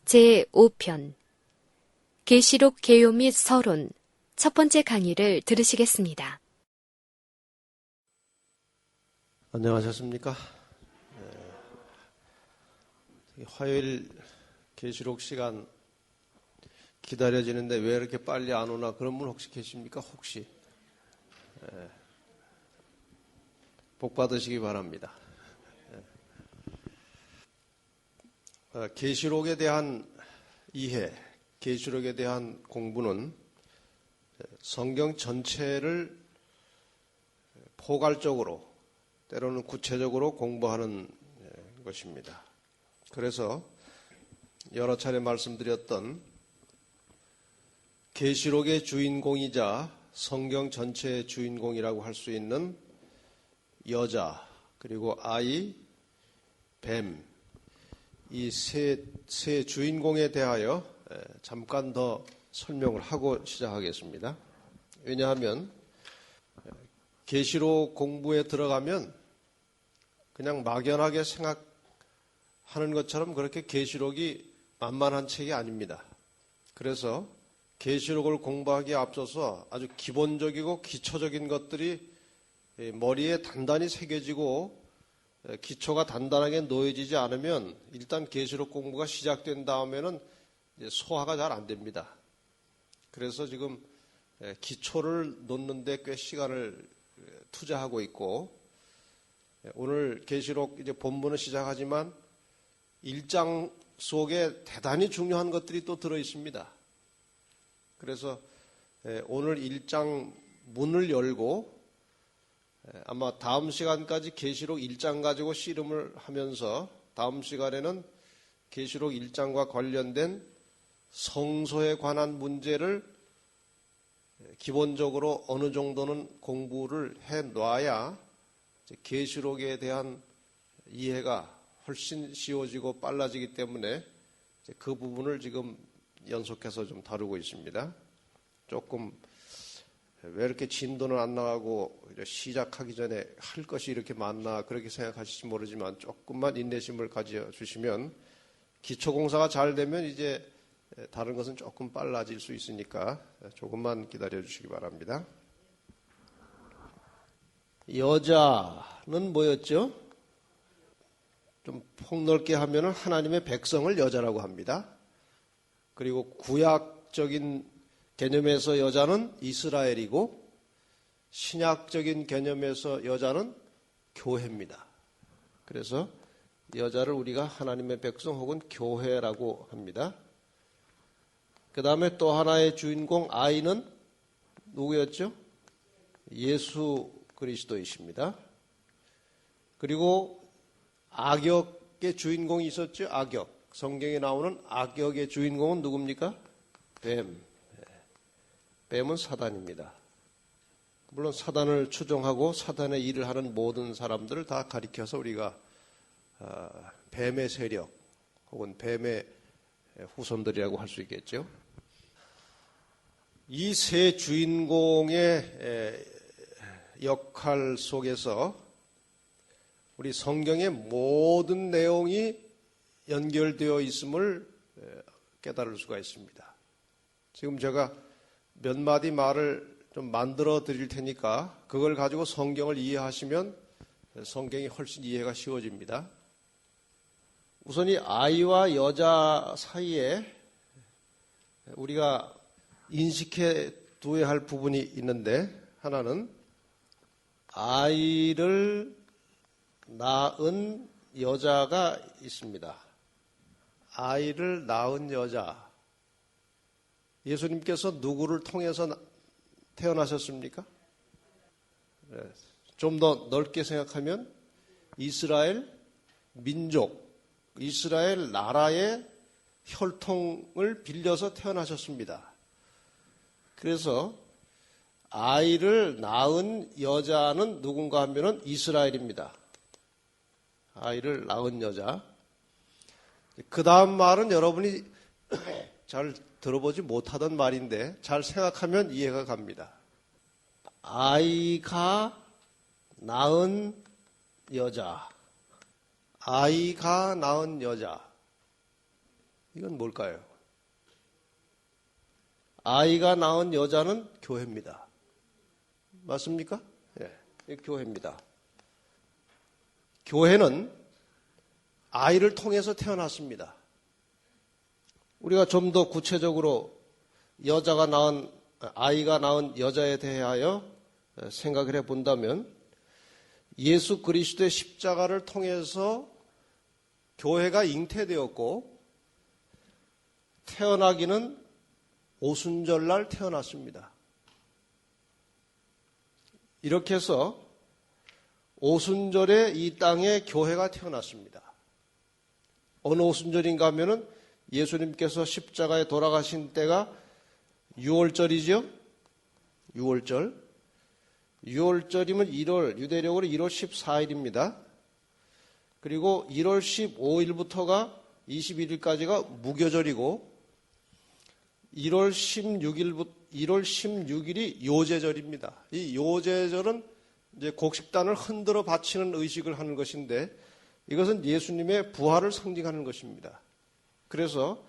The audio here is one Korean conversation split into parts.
제5편 계시록 개요 및 서론 첫 번째 강의를 들으시겠습니다. 안녕하셨습니까? 화요일 계시록 시간 기다려지는데 왜 이렇게 빨리 안 오나 그런 분 혹시 계십니까? 혹시 복 받으시기 바랍니다. 계시록에 대한 이해, 계시록에 대한 공부는 성경 전체를 포괄적으로 때로는 구체적으로 공부하는 것입니다. 그래서 여러 차례 말씀드렸던 계시록의 주인공이자 성경 전체의 주인공이라고 할 수 있는 여자, 그리고 아이, 뱀, 이 세 주인공에 대하여 잠깐 더 설명을 하고 시작하겠습니다. 왜냐하면 계시록 공부에 들어가면 그냥 막연하게 생각하는 것처럼 그렇게 계시록이 만만한 책이 아닙니다. 그래서 계시록을 공부하기에 앞서서 아주 기본적이고 기초적인 것들이 머리에 단단히 새겨지고 기초가 단단하게 놓여지지 않으면 일단 계시록 공부가 시작된 다음에는 소화가 잘 안 됩니다. 그래서 지금 기초를 놓는데 꽤 시간을 투자하고 있고, 오늘 계시록 이제 본문을 시작하지만 1장 속에 대단히 중요한 것들이 또 들어 있습니다. 그래서 오늘 1장 문을 열고 아마 다음 시간까지 계시록 1장 가지고 씨름을 하면서 다음 시간에는 계시록 1장과 관련된 성소에 관한 문제를 기본적으로 어느 정도는 공부를 해놔야 계시록에 대한 이해가 훨씬 쉬워지고 빨라지기 때문에 그 부분을 지금 연속해서 좀 다루고 있습니다. 조금 왜 이렇게 진도는 안 나가고 시작하기 전에 할 것이 이렇게 많나 그렇게 생각하실지 모르지만 조금만 인내심을 가져주시면 기초공사가 잘 되면 이제 다른 것은 조금 빨라질 수 있으니까 조금만 기다려주시기 바랍니다. 여자는 뭐였죠? 좀 폭넓게 하면 하나님의 백성을 여자라고 합니다. 그리고 구약적인 개념에서 여자는 이스라엘이고 신약적인 개념에서 여자는 교회입니다. 그래서 여자를 우리가 하나님의 백성 혹은 교회라고 합니다. 그 다음에 또 하나의 주인공 아이는 누구였죠? 예수 그리스도이십니다. 그리고 악역의 주인공이 있었죠? 악역. 성경에 나오는 악역의 주인공은 누굽니까? 뱀. 뱀은 사단입니다. 물론 사단을 추종하고 사단의 일을 하는 모든 사람들을 다 가리켜서 우리가 뱀의 세력 혹은 뱀의 후손들이라고 할 수 있겠죠. 이 세 주인공의 역할 속에서 우리 성경의 모든 내용이 연결되어 있음을 깨달을 수가 있습니다. 지금 제가 몇 마디 말을 좀 만들어 드릴 테니까 그걸 가지고 성경을 이해하시면 성경이 훨씬 이해가 쉬워집니다. 우선 이 아이와 여자 사이에 우리가 인식해 두어야 할 부분이 있는데, 하나는 아이를 낳은 여자가 있습니다. 아이를 낳은 여자. 예수님께서 누구를 통해서 태어나셨습니까? 좀 더 넓게 생각하면 이스라엘 민족, 이스라엘 나라의 혈통을 빌려서 태어나셨습니다. 그래서 아이를 낳은 여자는 누군가 하면은 이스라엘입니다. 아이를 낳은 여자. 그 다음 말은 여러분이 잘 들어보지 못하던 말인데 잘 생각하면 이해가 갑니다. 아이가 낳은 여자. 아이가 낳은 여자. 이건 뭘까요? 아이가 낳은 여자는 교회입니다. 맞습니까? 예, 교회입니다. 교회는 아이를 통해서 태어났습니다. 우리가 좀 더 구체적으로 아이가 낳은 여자에 대하여 생각을 해 본다면 예수 그리스도의 십자가를 통해서 교회가 잉태되었고 태어나기는 오순절날 태어났습니다. 이렇게 해서 오순절에 이 땅에 교회가 태어났습니다. 어느 오순절인가 하면은 예수님께서 십자가에 돌아가신 때가 6월절이죠? 6월절. 6월절이면 유대력으로 1월 14일입니다. 그리고 1월 15일부터가 21일까지가 무교절이고 1월 16일이 요제절입니다. 이 요제절은 이제 곡식단을 흔들어 바치는 의식을 하는 것인데 이것은 예수님의 부활을 상징하는 것입니다. 그래서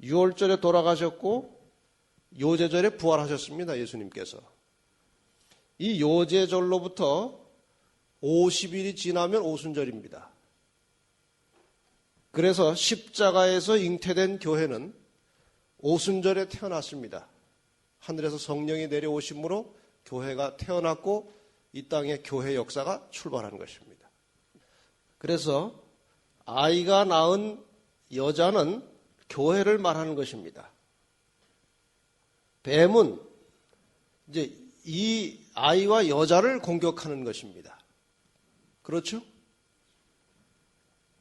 6월절에 돌아가셨고 요제절에 부활하셨습니다. 예수님께서. 이 요제절로부터 50일이 지나면 오순절입니다. 그래서 십자가에서 잉태된 교회는 오순절에 태어났습니다. 하늘에서 성령이 내려오심으로 교회가 태어났고 이 땅에 교회 역사가 출발한 것입니다. 그래서 아이가 낳은 여자는 교회를 말하는 것입니다. 뱀은 이제 이 아이와 여자를 공격하는 것입니다. 그렇죠?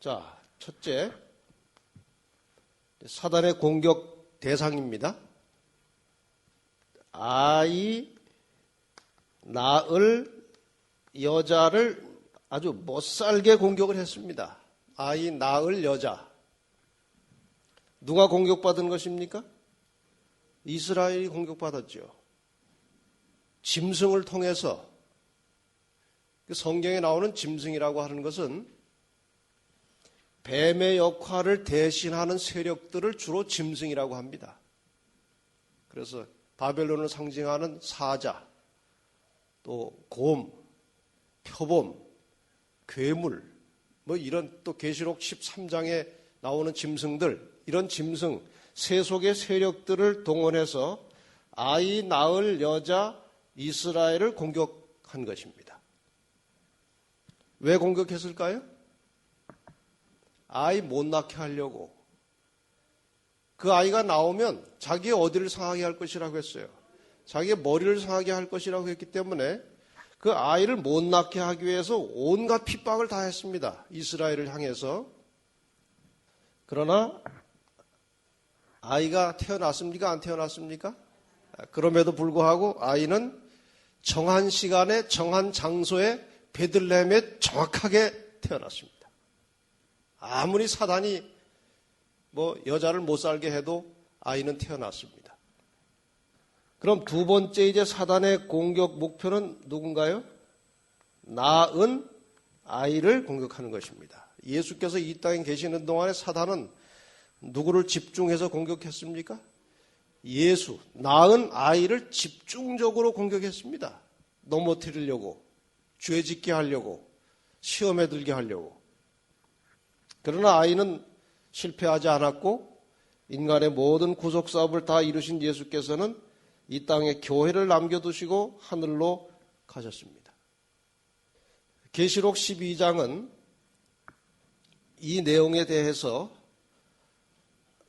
자, 첫째, 사단의 공격 대상입니다. 아이 낳을 여자를 아주 못살게 공격을 했습니다. 아이 낳을 여자. 누가 공격받은 것입니까? 이스라엘이 공격받았죠. 짐승을 통해서. 성경에 나오는 짐승이라고 하는 것은 뱀의 역할을 대신하는 세력들을 주로 짐승이라고 합니다. 그래서 바벨론을 상징하는 사자, 또 곰, 표범, 괴물, 이런 또 계시록 13장에 나오는 짐승들, 이런 짐승, 세속의 세력들을 동원해서 아이 낳을 여자 이스라엘을 공격한 것입니다. 왜 공격했을까요? 아이 못 낳게 하려고. 그 아이가 나오면 자기의 어디를 상하게 할 것이라고 했어요. 자기의 머리를 상하게 할 것이라고 했기 때문에 그 아이를 못 낳게 하기 위해서 온갖 핍박을 다 했습니다. 이스라엘을 향해서. 그러나 아이가 태어났습니까? 안 태어났습니까? 그럼에도 불구하고 아이는 정한 시간에 정한 장소에 베들레헴에 정확하게 태어났습니다. 아무리 사단이 여자를 못 살게 해도 아이는 태어났습니다. 그럼 두 번째 이제 사단의 공격 목표는 누군가요? 낳은 아이를 공격하는 것입니다. 예수께서 이 땅에 계시는 동안에 사단은 누구를 집중해서 공격했습니까? 예수, 낳은 아이를 집중적으로 공격했습니다. 넘어뜨리려고, 죄짓게 하려고, 시험에 들게 하려고. 그러나 아이는 실패하지 않았고 인간의 모든 구속 사업을 다 이루신 예수께서는 이 땅에 교회를 남겨두시고 하늘로 가셨습니다. 계시록 12장은 이 내용에 대해서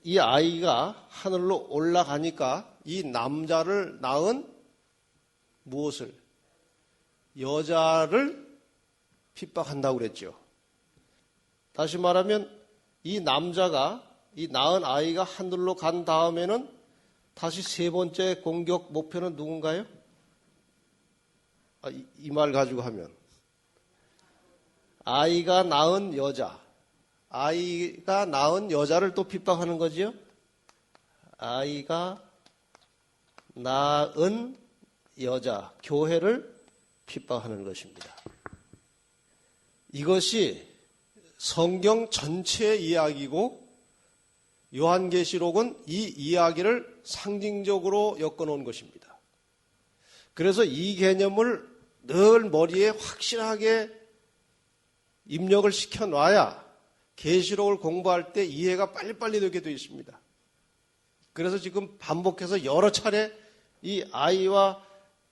이 아이가 하늘로 올라가니까 이 남자를 낳은 무엇을? 여자를 핍박한다고 그랬죠. 다시 말하면 이 남자가, 이 낳은 아이가 하늘로 간 다음에는 다시 세 번째 공격 목표는 누군가요? 이 말 가지고 하면 아이가 낳은 여자, 아이가 낳은 여자를 또 핍박하는 거지요. 아이가 낳은 여자, 교회를 핍박하는 것입니다. 이것이 성경 전체의 이야기고 요한계시록은 이 이야기를 상징적으로 엮어놓은 것입니다. 그래서 이 개념을 늘 머리에 확실하게 입력을 시켜놔야 계시록을 공부할 때 이해가 빨리빨리 되게 되어 있습니다. 그래서 지금 반복해서 여러 차례 이 아이와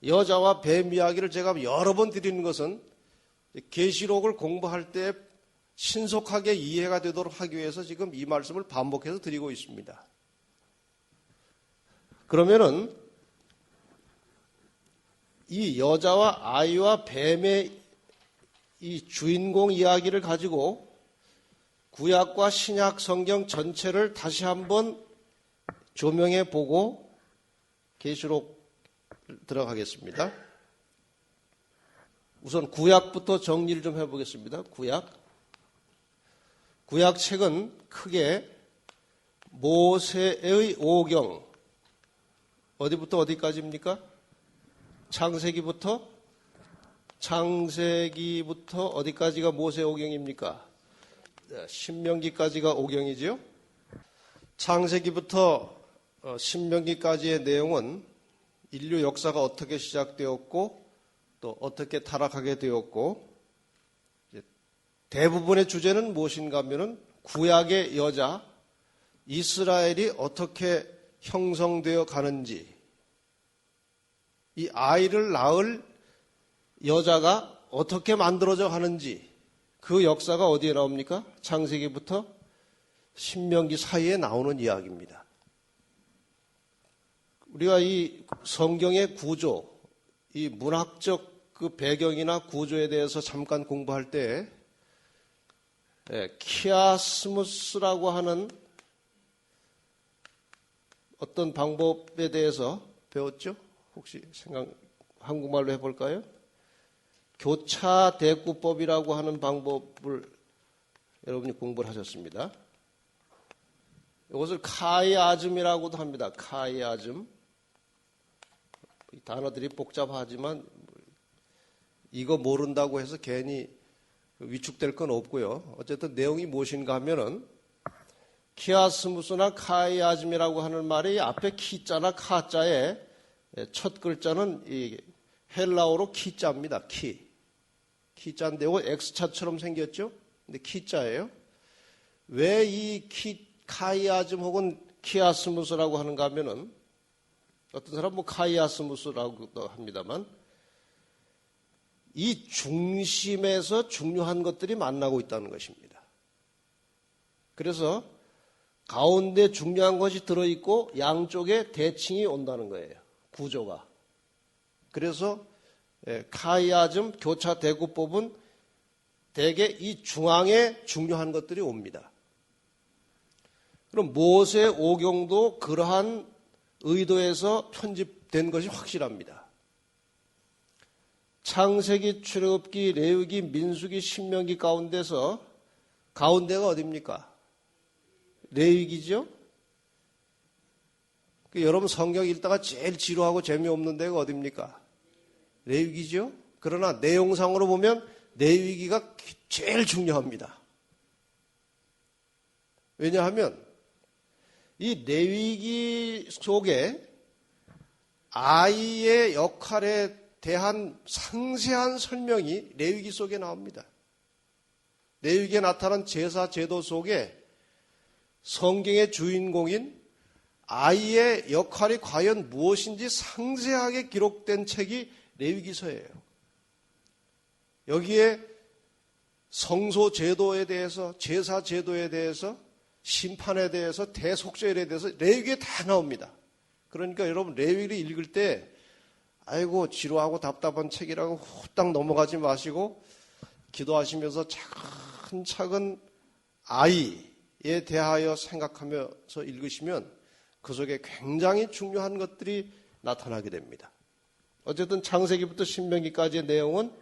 여자와 뱀 이야기를 제가 여러 번 드리는 것은 계시록을 공부할 때 신속하게 이해가 되도록 하기 위해서 지금 이 말씀을 반복해서 드리고 있습니다. 그러면은 이 여자와 아이와 뱀의 이 주인공 이야기를 가지고 구약과 신약 성경 전체를 다시 한번 조명해 보고 계시록 들어가겠습니다. 우선 구약부터 정리를 좀 해보겠습니다. 구약책은 크게 모세의 오경, 어디부터 어디까지입니까? 창세기부터 어디까지가 모세 오경입니까? 신명기까지가 오경이지요. 창세기부터 신명기까지의 내용은 인류 역사가 어떻게 시작되었고 또 어떻게 타락하게 되었고, 대부분의 주제는 무엇인가 하면은 구약의 여자 이스라엘이 어떻게 형성되어 가는지, 이 아이를 낳을 여자가 어떻게 만들어져 가는지, 그 역사가 어디에 나옵니까? 창세기부터 신명기 사이에 나오는 이야기입니다. 우리가 이 성경의 구조, 이 문학적 그 배경이나 구조에 대해서 잠깐 공부할 때 키아스무스라고 하는 어떤 방법에 대해서 배웠죠? 혹시 한국말로 해볼까요? 교차 대꾸법이라고 하는 방법을 여러분이 공부를 하셨습니다. 이것을 카이아즘이라고도 합니다. 카이아즘. 이 단어들이 복잡하지만 이거 모른다고 해서 괜히 위축될 건 없고요. 어쨌든 내용이 무엇인가 하면은 키아스무스나 카이아즘이라고 하는 말이 앞에 키자나 카자에 첫 글자는 이 헬라어로 키자입니다. 키자인데 이거 X자처럼 생겼죠? 근데 키자예요. 왜 이 카이아즘 혹은 키아스무스라고 하는가 하면은 어떤 사람은 카이아스무스라고도 합니다만 이 중심에서 중요한 것들이 만나고 있다는 것입니다. 그래서 가운데 중요한 것이 들어있고 양쪽에 대칭이 온다는 거예요. 구조가. 그래서 카이아즘 교차 대구법은 대개 이 중앙에 중요한 것들이 옵니다. 그럼 모세 오경도 그러한 의도에서 편집된 것이 확실합니다. 창세기, 출애굽기, 레위기, 민수기, 신명기 가운데가 어디입니까? 레위기죠? 여러분 성경 읽다가 제일 지루하고 재미없는 데가 어디입니까? 레위기죠? 그러나 내용상으로 보면 레위기가 제일 중요합니다. 왜냐하면 이 레위기 속에 아이의 역할에 대한 상세한 설명이 레위기 속에 나옵니다. 레위기에 나타난 제사 제도 속에 성경의 주인공인 아이의 역할이 과연 무엇인지 상세하게 기록된 책이 레위기서예요. 여기에 성소 제도에 대해서, 제사 제도에 대해서, 심판에 대해서, 대속죄에 대해서 레위기에 다 나옵니다. 그러니까 여러분 레위기를 읽을 때 아이고 지루하고 답답한 책이라고 후딱 넘어가지 마시고 기도하시면서 차근차근 아이에 대하여 생각하면서 읽으시면 그 속에 굉장히 중요한 것들이 나타나게 됩니다. 어쨌든 창세기부터 신명기까지의 내용은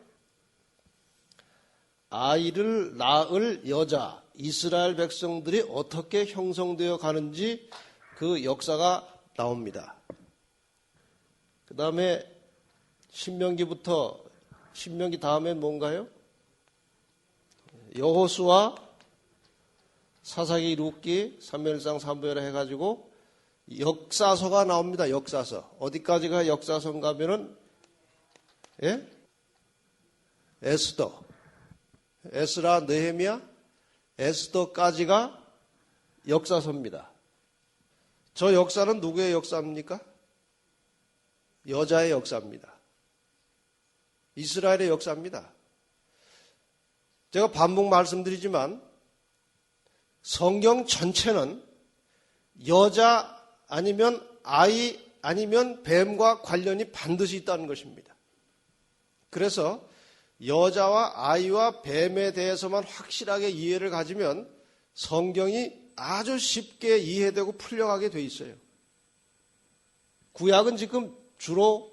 아이를 낳을 여자, 이스라엘 백성들이 어떻게 형성되어 가는지 그 역사가 나옵니다. 그 다음에 신명기 다음엔 뭔가요? 여호수아, 사사기, 룻기, 사무엘상, 사무엘에 해가지고 역사서가 나옵니다. 역사서. 어디까지가 역사서인가 하면은 에스더, 에스라, 느헤미야, 에스더까지가 역사서입니다. 저 역사는 누구의 역사입니까? 여자의 역사입니다. 이스라엘의 역사입니다. 제가 반복 말씀드리지만 성경 전체는 여자 아니면 아이 아니면 뱀과 관련이 반드시 있다는 것입니다. 그래서 여자와 아이와 뱀에 대해서만 확실하게 이해를 가지면 성경이 아주 쉽게 이해되고 풀려가게 돼 있어요. 구약은 지금 주로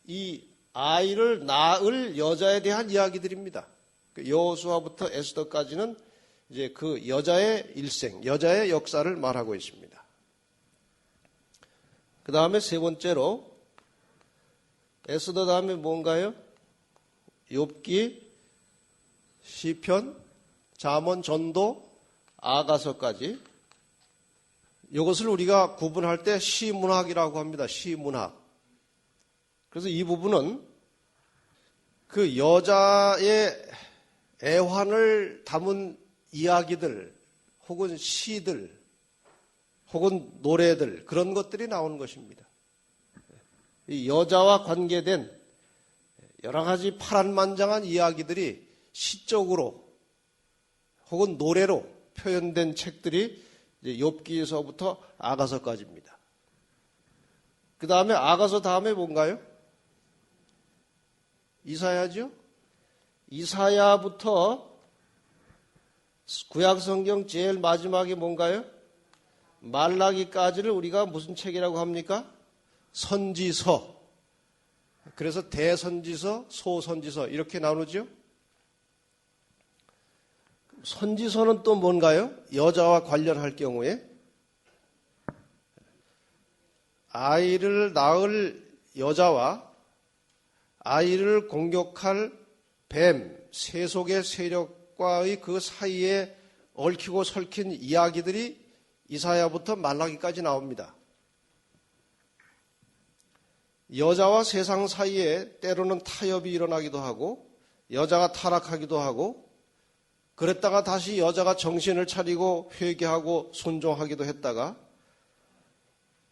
이 아이를 낳을 여자에 대한 이야기들입니다. 여호수아부터 에스더까지는 이제 그 여자의 일생, 여자의 역사를 말하고 있습니다. 그 다음에 세 번째로 에스더 다음에 뭔가요? 욥기, 시편, 잠언, 전도, 아가서까지. 이것을 우리가 구분할 때 시문학이라고 합니다. 시문학. 그래서 이 부분은 그 여자의 애환을 담은 이야기들 혹은 시들 혹은 노래들 그런 것들이 나오는 것입니다. 이 여자와 관계된 여러 가지 파란만장한 이야기들이 시적으로 혹은 노래로 표현된 책들이 이제 욥기에서부터 아가서까지입니다. 그 다음에 아가서 다음에 뭔가요? 이사야죠? 이사야부터 구약성경 제일 마지막에 뭔가요? 말라기까지를 우리가 무슨 책이라고 합니까? 선지서. 그래서 대선지서, 소선지서 이렇게 나누죠. 선지서는 또 뭔가요? 여자와 관련할 경우에 아이를 낳을 여자와 아이를 공격할 뱀, 세속의 세력과의 그 사이에 얽히고 설킨 이야기들이 이사야부터 말라기까지 나옵니다. 여자와 세상 사이에 때로는 타협이 일어나기도 하고 여자가 타락하기도 하고 그랬다가 다시 여자가 정신을 차리고 회개하고 순종하기도 했다가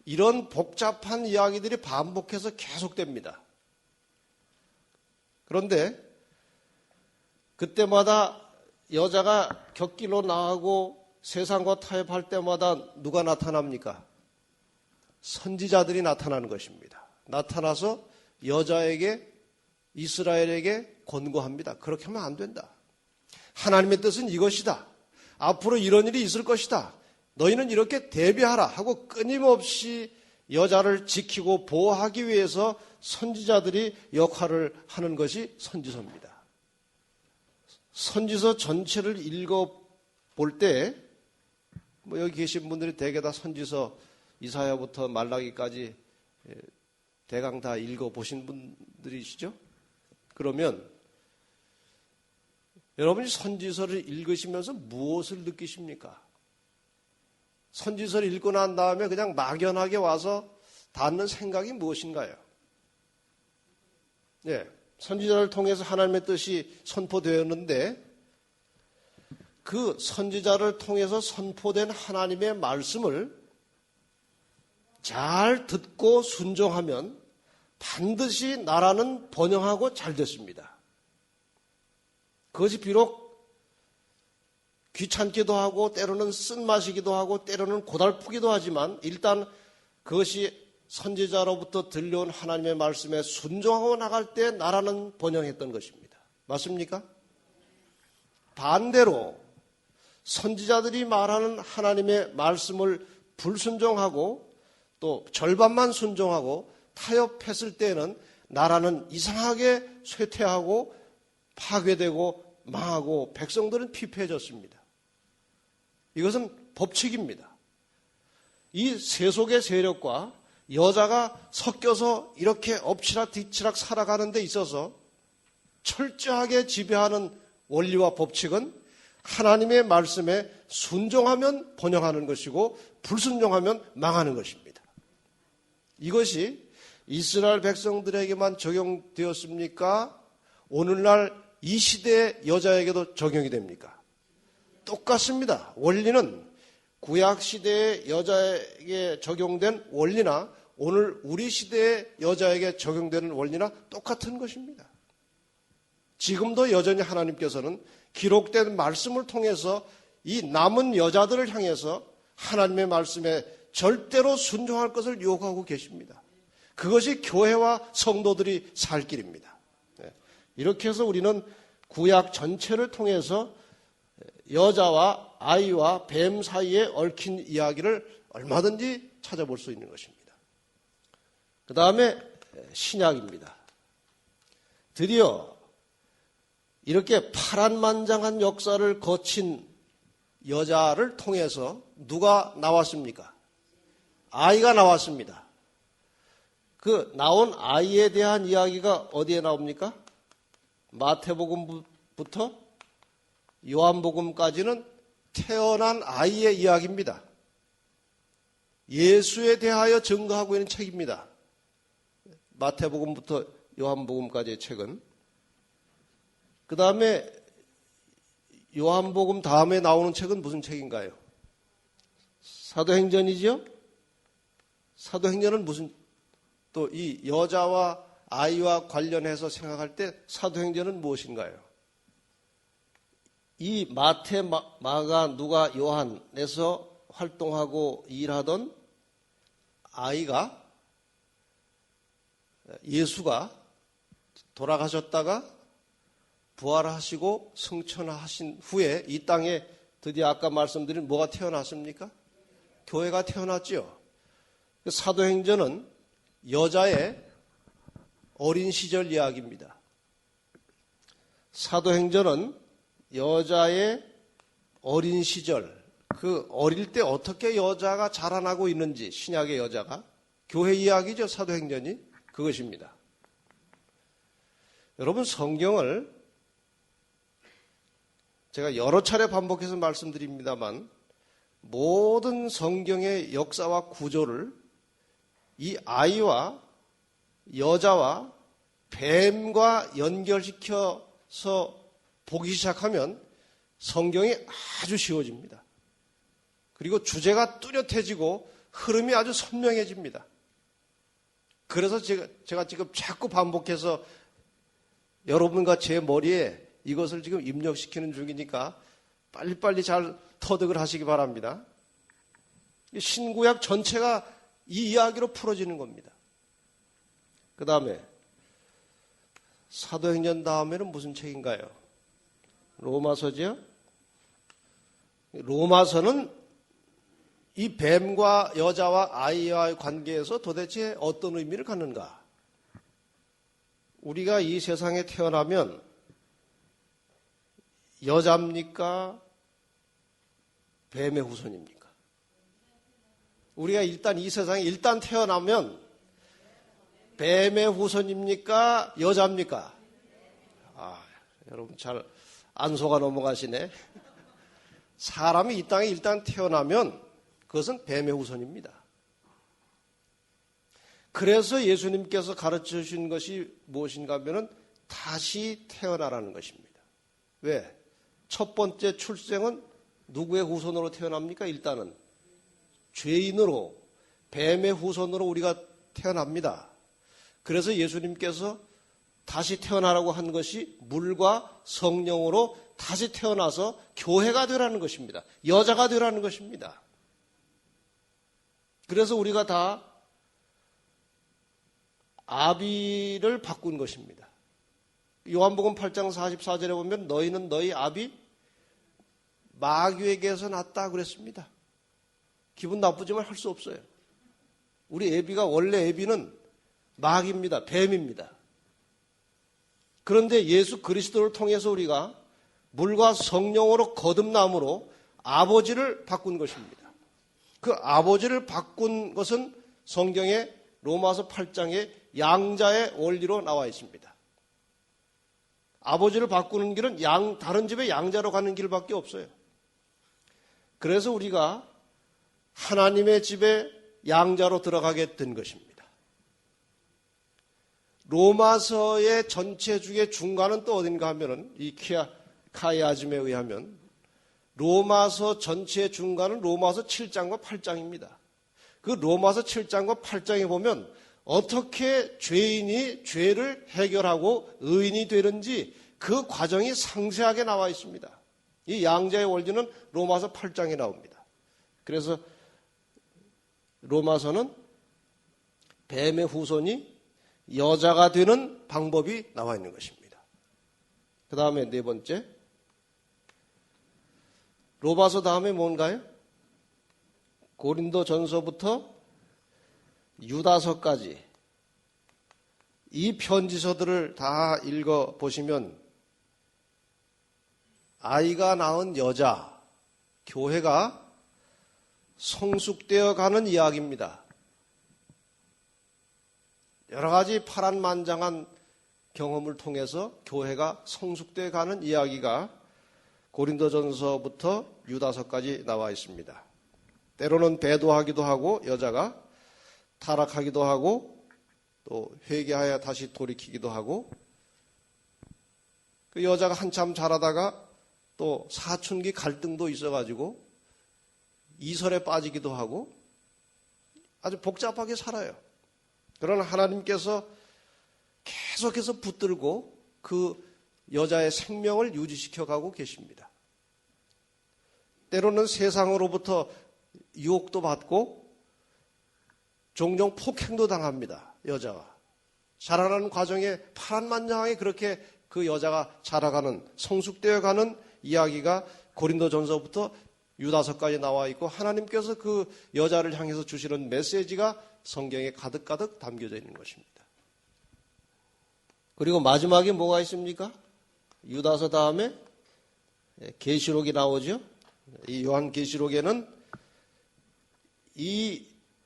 이런 복잡한 이야기들이 반복해서 계속됩니다. 그런데 그때마다 여자가 곁길로 나가고 세상과 타협할 때마다 누가 나타납니까? 선지자들이 나타나는 것입니다. 나타나서 여자에게 이스라엘에게 권고합니다. 그렇게 하면 안 된다. 하나님의 뜻은 이것이다. 앞으로 이런 일이 있을 것이다. 너희는 이렇게 대비하라 하고 끊임없이 여자를 지키고 보호하기 위해서 선지자들이 역할을 하는 것이 선지서입니다. 선지서 전체를 읽어볼 때 여기 계신 분들이 대개 다 선지서 이사야부터 말라기까지 대강 다 읽어보신 분들이시죠? 그러면 여러분이 선지서를 읽으시면서 무엇을 느끼십니까? 선지서를 읽고 난 다음에 그냥 막연하게 와서 닿는 생각이 무엇인가요? 네, 선지자를 통해서 하나님의 뜻이 선포되었는데 그 선지자를 통해서 선포된 하나님의 말씀을 잘 듣고 순종하면 반드시 나라는 번영하고 잘 됐습니다. 그것이 비록 귀찮기도 하고 때로는 쓴맛이기도 하고 때로는 고달프기도 하지만 일단 그것이 선지자로부터 들려온 하나님의 말씀에 순종하고 나갈 때 나라는 번영했던 것입니다. 맞습니까? 반대로 선지자들이 말하는 하나님의 말씀을 불순종하고 또 절반만 순종하고 타협했을 때는 나라는 이상하게 쇠퇴하고 파괴되고 망하고 백성들은 피폐해졌습니다. 이것은 법칙입니다. 이 세속의 세력과 여자가 섞여서 이렇게 엎치락 뒤치락 살아가는 데 있어서 철저하게 지배하는 원리와 법칙은 하나님의 말씀에 순종하면 번영하는 것이고 불순종하면 망하는 것입니다. 이것이 이스라엘 백성들에게만 적용되었습니까? 오늘날 이 시대의 여자에게도 적용이 됩니까? 똑같습니다. 원리는 구약 시대의 여자에게 적용된 원리나 오늘 우리 시대의 여자에게 적용되는 원리나 똑같은 것입니다. 지금도 여전히 하나님께서는 기록된 말씀을 통해서 이 남은 여자들을 향해서 하나님의 말씀에 절대로 순종할 것을 요구하고 계십니다. 그것이 교회와 성도들이 살 길입니다. 이렇게 해서 우리는 구약 전체를 통해서 여자와 아이와 뱀 사이에 얽힌 이야기를 얼마든지 찾아볼 수 있는 것입니다. 그 다음에 신약입니다. 드디어 이렇게 파란만장한 역사를 거친 여자를 통해서 누가 나왔습니까? 아이가 나왔습니다. 그 나온 아이에 대한 이야기가 어디에 나옵니까? 마태복음부터 요한복음까지는 태어난 아이의 이야기입니다. 예수에 대하여 증거하고 있는 책입니다. 마태복음부터 요한복음까지의 책은. 그 다음에 요한복음 다음에 나오는 책은 무슨 책인가요? 사도행전이죠? 사도행전은 무슨 또 이 여자와 아이와 관련해서 생각할 때 사도행전은 무엇인가요? 이 마태, 마가, 누가, 요한에서 활동하고 일하던 아이가 예수가 돌아가셨다가 부활하시고 승천하신 후에 이 땅에 드디어 아까 말씀드린 뭐가 태어났습니까? 교회가 태어났죠. 사도행전은 여자의 어린 시절 이야기입니다. 사도행전은 여자의 어린 시절, 그 어릴 때 어떻게 여자가 자라나고 있는지, 신약의 여자가, 교회 이야기죠, 사도행전이. 그것입니다. 여러분, 성경을 제가 여러 차례 반복해서 말씀드립니다만 모든 성경의 역사와 구조를 이 아이와 여자와 뱀과 연결시켜서 보기 시작하면 성경이 아주 쉬워집니다. 그리고 주제가 뚜렷해지고 흐름이 아주 선명해집니다. 그래서 제가 지금 자꾸 반복해서 여러분과 제 머리에 이것을 지금 입력시키는 중이니까 빨리빨리 잘 터득을 하시기 바랍니다. 신구약 전체가 이 이야기로 풀어지는 겁니다. 그 다음에 사도행전 다음에는 무슨 책인가요? 로마서죠? 로마서는 이 뱀과 여자와 아이와의 관계에서 도대체 어떤 의미를 갖는가? 우리가 이 세상에 태어나면 여자입니까? 뱀의 후손입니까? 우리가 일단 이 세상에 일단 태어나면 뱀의 후손입니까? 여자입니까? 여러분 잘 안 속아 넘어가시네. 사람이 이 땅에 일단 태어나면 그것은 뱀의 후손입니다. 그래서 예수님께서 가르쳐 주신 것이 무엇인가 하면은 다시 태어나라는 것입니다. 왜? 첫 번째 출생은 누구의 후손으로 태어납니까? 일단은 죄인으로, 뱀의 후손으로 우리가 태어납니다. 그래서 예수님께서 다시 태어나라고 한 것이 물과 성령으로 다시 태어나서 교회가 되라는 것입니다. 여자가 되라는 것입니다. 그래서 우리가 다 아비를 바꾼 것입니다. 요한복음 8장 44절에 보면 너희는 너희 아비 마귀에게서 났다 그랬습니다. 기분 나쁘지만 할 수 없어요. 우리 애비가 원래 애비는 마귀입니다. 뱀입니다. 그런데 예수 그리스도를 통해서 우리가 물과 성령으로 거듭남으로 아버지를 바꾼 것입니다. 그 아버지를 바꾼 것은 성경의 로마서 8장의 양자의 원리로 나와 있습니다. 아버지를 바꾸는 길은 다른 집의 양자로 가는 길밖에 없어요. 그래서 우리가 하나님의 집에 양자로 들어가게 된 것입니다. 로마서의 전체 중에 중간은 또 어딘가 하면은 이 카이아즘에 의하면 로마서 전체의 중간은 로마서 7장과 8장입니다. 그 로마서 7장과 8장에 보면 어떻게 죄인이 죄를 해결하고 의인이 되는지 그 과정이 상세하게 나와 있습니다. 이 양자의 원리는 로마서 8장에 나옵니다. 그래서 로마서는 뱀의 후손이 여자가 되는 방법이 나와 있는 것입니다. 그 다음에 네 번째, 로마서 다음에 뭔가요? 고린도 전서부터 유다서까지 이 편지서들을 다 읽어보시면 아이가 낳은 여자, 교회가 성숙되어 가는 이야기입니다. 여러 가지 파란만장한 경험을 통해서 교회가 성숙되어 가는 이야기가 고린도전서부터 유다서까지 나와 있습니다. 때로는 배도하기도 하고 여자가 타락하기도 하고 또 회개하여 다시 돌이키기도 하고 그 여자가 한참 자라다가 또 사춘기 갈등도 있어가지고 이설에 빠지기도 하고 아주 복잡하게 살아요. 그러나 하나님께서 계속해서 붙들고 그 여자의 생명을 유지시켜 가고 계십니다. 때로는 세상으로부터 유혹도 받고 종종 폭행도 당합니다. 여자가. 자라나는 과정에 파란만장하게 그렇게 그 여자가 자라가는 성숙되어가는 이야기가 고린도전서부터 유다서까지 나와 있고 하나님께서 그 여자를 향해서 주시는 메시지가 성경에 가득가득 담겨져 있는 것입니다. 그리고 마지막에 뭐가 있습니까? 유다서 다음에 계시록이 나오죠. 이 요한계시록에는 이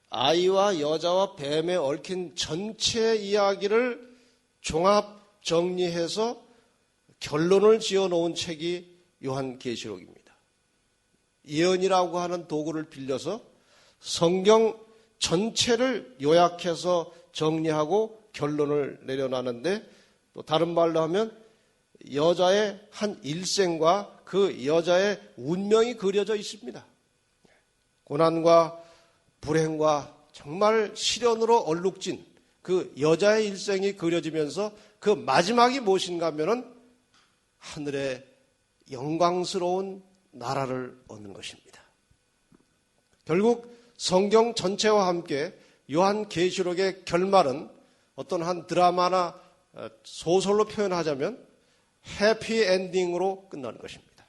아이와 여자와 뱀에 얽힌 전체 이야기를 종합 정리해서 결론을 지어 놓은 책이 요한계시록입니다. 예언이라고 하는 도구를 빌려서 성경 전체를 요약해서 정리하고 결론을 내려놨는데 또 다른 말로 하면 여자의 한 일생과 그 여자의 운명이 그려져 있습니다. 고난과 불행과 정말 시련으로 얼룩진 그 여자의 일생이 그려지면서 그 마지막이 무엇인가 하면은 하늘의 영광스러운 나라를 얻는 것입니다. 결국 성경 전체와 함께 요한계시록의 결말은 어떤 한 드라마나 소설로 표현하자면 해피엔딩으로 끝나는 것입니다.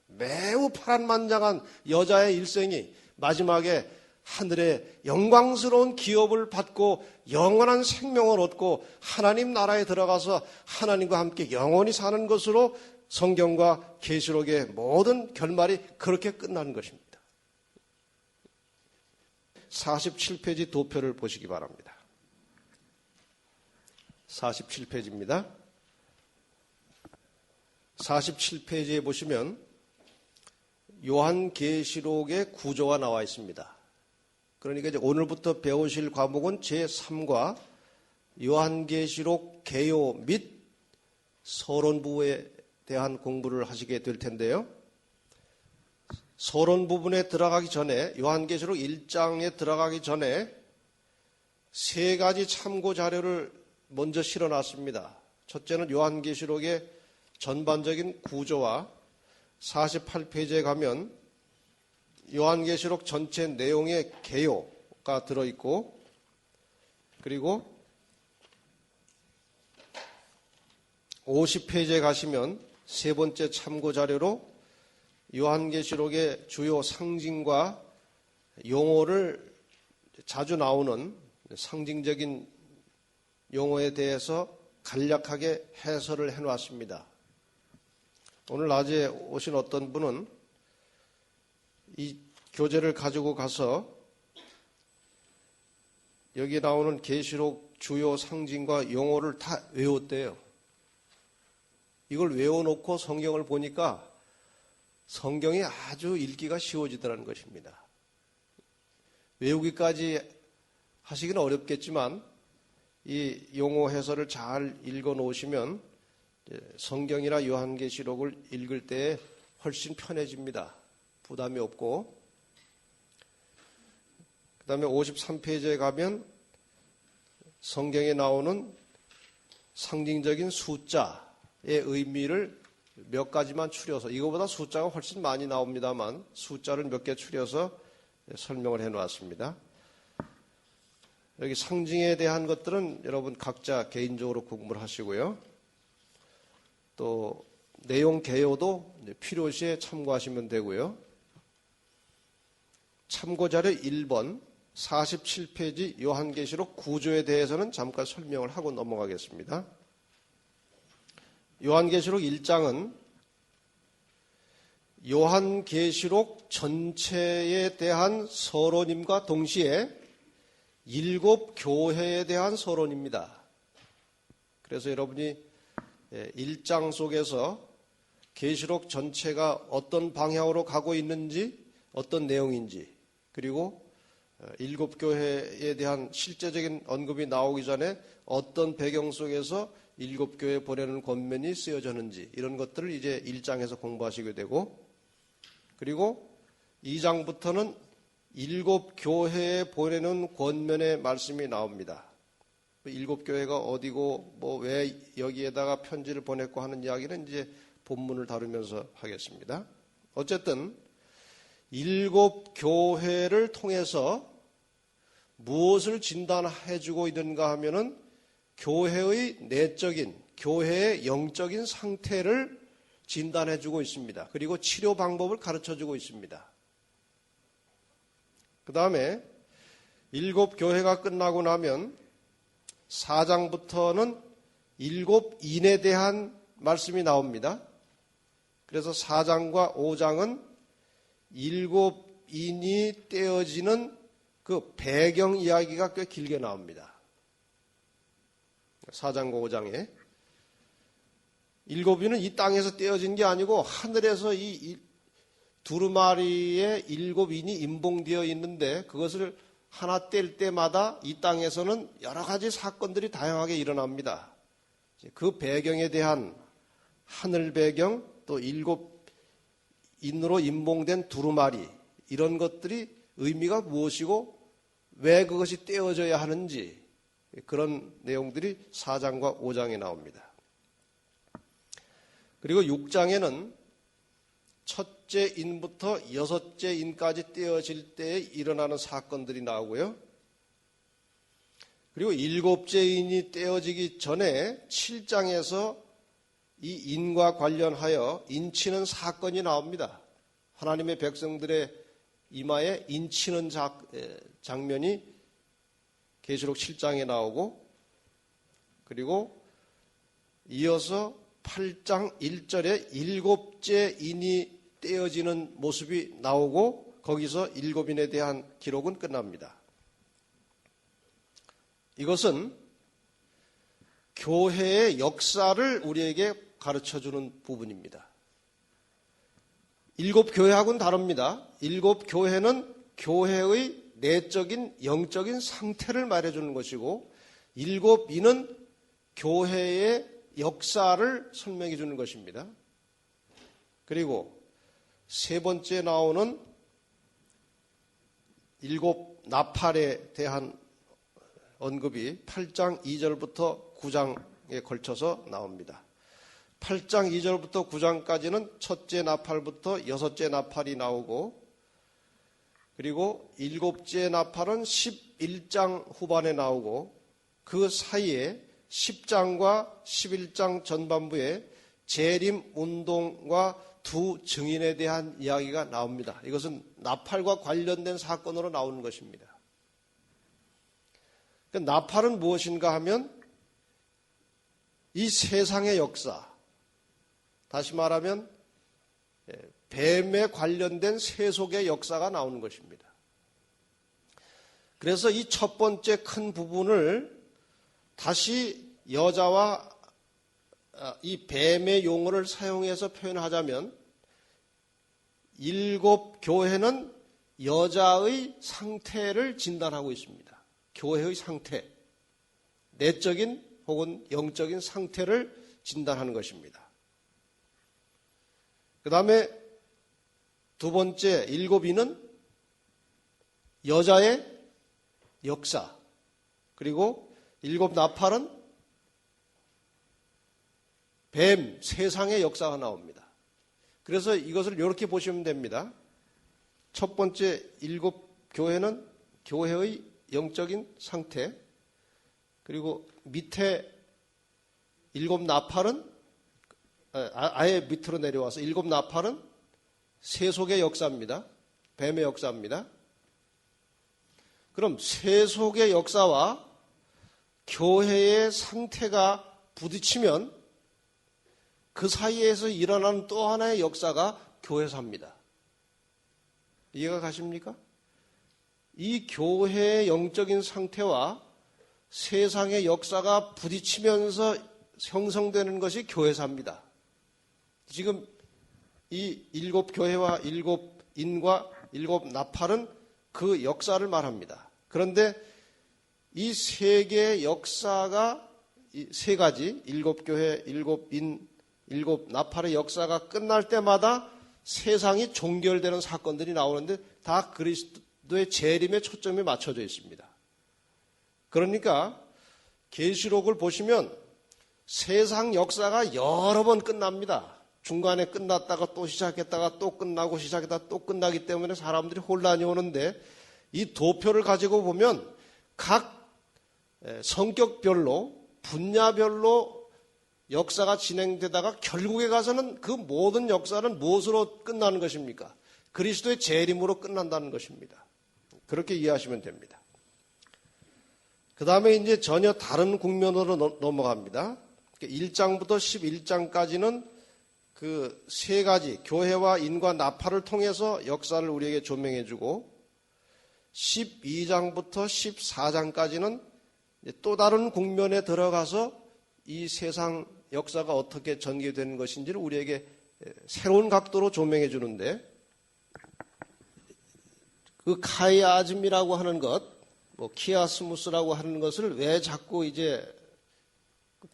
매우 파란만장한 여자의 일생이 마지막에 하늘의 영광스러운 기업을 받고 영원한 생명을 얻고 하나님 나라에 들어가서 하나님과 함께 영원히 사는 것으로 성경과 계시록의 모든 결말이 그렇게 끝나는 것입니다. 47페이지 도표를 보시기 바랍니다. 47페이지입니다. 47페이지에 보시면 요한계시록의 구조가 나와 있습니다. 그러니까 이제 오늘부터 배우실 과목은 제3과 요한계시록 개요 및 서론부에 대한 공부를 하시게 될 텐데요. 서론 부분에 들어가기 전에 요한계시록 1장에 들어가기 전에 세 가지 참고 자료를 먼저 실어놨습니다. 첫째는 요한계시록의 전반적인 구조와 48페이지에 가면 요한계시록 전체 내용의 개요가 들어있고 그리고 50페이지에 가시면 세 번째 참고 자료로 요한계시록의 주요 상징과 용어를 자주 나오는 상징적인 용어에 대해서 간략하게 해설을 해놨습니다. 오늘 낮에 오신 어떤 분은 이 교재를 가지고 가서 여기 나오는 계시록 주요 상징과 용어를 다 외웠대요. 이걸 외워놓고 성경을 보니까 성경이 아주 읽기가 쉬워지더라는 것입니다. 외우기까지 하시기는 어렵겠지만 이 용어 해설을 잘 읽어놓으시면 성경이나 요한계시록을 읽을 때 훨씬 편해집니다. 부담이 없고. 그 다음에 53페이지에 가면 성경에 나오는 상징적인 숫자의 의미를 몇 가지만 추려서, 이거보다 숫자가 훨씬 많이 나옵니다만 숫자를 몇 개 추려서 설명을 해놓았습니다. 여기 상징에 대한 것들은 여러분 각자 개인적으로 공부를 하시고요. 또 내용 개요도 필요시에 참고하시면 되고요. 참고자료 1번 47페이지 요한계시록 구조에 대해서는 잠깐 설명을 하고 넘어가겠습니다. 요한계시록 1장은 요한계시록 전체에 대한 서론임과 동시에 7 교회에 대한 서론입니다. 그래서 여러분이 1장 속에서 계시록 전체가 어떤 방향으로 가고 있는지, 어떤 내용인지, 그리고 7 교회에 대한 실제적인 언급이 나오기 전에 어떤 배경 속에서 7 교회에 보내는 권면이 쓰여졌는지, 이런 것들을 이제 1장에서 공부하시게 되고, 그리고 2장부터는 7 교회에 보내는 권면의 말씀이 나옵니다. 7 교회가 어디고 뭐 왜 여기에다가 편지를 보냈고 하는 이야기는 이제 본문을 다루면서 하겠습니다. 어쨌든 7 교회를 통해서 무엇을 진단해주고 있는가 하면은 교회의 내적인, 교회의 영적인 상태를 진단해주고 있습니다. 그리고 치료 방법을 가르쳐주고 있습니다. 그 다음에 7 교회가 끝나고 나면 4장부터는 7 인에 대한 말씀이 나옵니다. 그래서 4장과 5장은 7 인이 떼어지는 그 배경 이야기가 꽤 길게 나옵니다. 4장과 5장에 7 인은 이 땅에서 떼어진 게 아니고 하늘에서 이 두루마리에 7 인이 임봉되어 있는데 그것을 하나 뗄 때마다 이 땅에서는 여러 가지 사건들이 다양하게 일어납니다. 그 배경에 대한 하늘 배경, 또 7 인으로 임봉된 두루마리, 이런 것들이 의미가 무엇이고 왜 그것이 떼어져야 하는지, 그런 내용들이 4장과 5장에 나옵니다. 그리고 6장에는 첫째 인부터 6째 인까지 떼어질 때에 일어나는 사건들이 나오고요. 그리고 7째 인이 떼어지기 전에 7장에서 이 인과 관련하여 인치는 사건이 나옵니다. 하나님의 백성들의 이마에 인치는 장면이 계시록 7장에 나오고, 그리고 이어서 8장 1절에 7째 인이 떼어지는 모습이 나오고, 거기서 7 인에 대한 기록은 끝납니다. 이것은 교회의 역사를 우리에게 가르쳐주는 부분입니다. 7 교회하고는 다릅니다. 7 교회는 교회의 내적인 영적인 상태를 말해주는 것이고, 7 인은 교회의 역사를 설명해 주는 것입니다. 그리고 세 번째 나오는 7 나팔에 대한 언급이 8장 2절부터 9장에 걸쳐서 나옵니다. 8장 2절부터 9장까지는 첫째 나팔부터 6째 나팔이 나오고, 그리고 7째 나팔은 11장 후반에 나오고, 그 사이에 10장과 11장 전반부에 재림 운동과 두 증인에 대한 이야기가 나옵니다. 이것은 나팔과 관련된 사건으로 나오는 것입니다. 나팔은 무엇인가 하면 이 세상의 역사, 다시 말하면 뱀에 관련된 세속의 역사가 나오는 것입니다. 그래서 이 첫 번째 큰 부분을 다시 여자와 이 뱀의 용어를 사용해서 표현하자면 7 교회는 여자의 상태를 진단하고 있습니다. 교회의 상태, 내적인 혹은 영적인 상태를 진단하는 것입니다. 그 다음에 두 번째 7인은 여자의 역사, 그리고 7 나팔은 뱀, 세상의 역사가 나옵니다. 그래서 이것을 이렇게 보시면 됩니다. 첫 번째 7 교회는 교회의 영적인 상태, 그리고 밑에 7 나팔은 아예 밑으로 내려와서 7 나팔은 세속의 역사입니다. 뱀의 역사입니다. 그럼 세속의 역사와 교회의 상태가 부딪히면 그 사이에서 일어나는 또 하나의 역사가 교회사입니다. 이해가 가십니까? 이 교회의 영적인 상태와 세상의 역사가 부딪히면서 형성되는 것이 교회사입니다. 지금 이 7 교회와 7 인과 7 나팔은 그 역사를 말합니다. 그런데 이 세 개의 역사가 이 세 가지 7 교회, 7 인, 7 나팔의 역사가 끝날 때마다 세상이 종결되는 사건들이 나오는데 다 그리스도의 재림에 초점이 맞춰져 있습니다. 그러니까 계시록을 보시면 세상 역사가 여러 번 끝납니다. 중간에 끝났다가 또 시작했다가 또 끝나고 시작했다가 또 끝나기 때문에 사람들이 혼란이 오는데 이 도표를 가지고 보면 각 성격별로 분야별로 역사가 진행되다가 결국에 가서는 그 모든 역사는 무엇으로 끝나는 것입니까? 그리스도의 재림으로 끝난다는 것입니다. 그렇게 이해하시면 됩니다. 그 다음에 이제 전혀 다른 국면으로 넘어갑니다. 1장부터 11장까지는 그 세 가지 교회와 인과 나팔을 통해서 역사를 우리에게 조명해 주고 12장부터 14장까지는 또 다른 국면에 들어가서 이 세상 역사가 어떻게 전개되는 것인지를 우리에게 새로운 각도로 조명해 주는데 그 카이아즘이라고 하는 것, 뭐 키아스무스라고 하는 것을 왜 자꾸 이제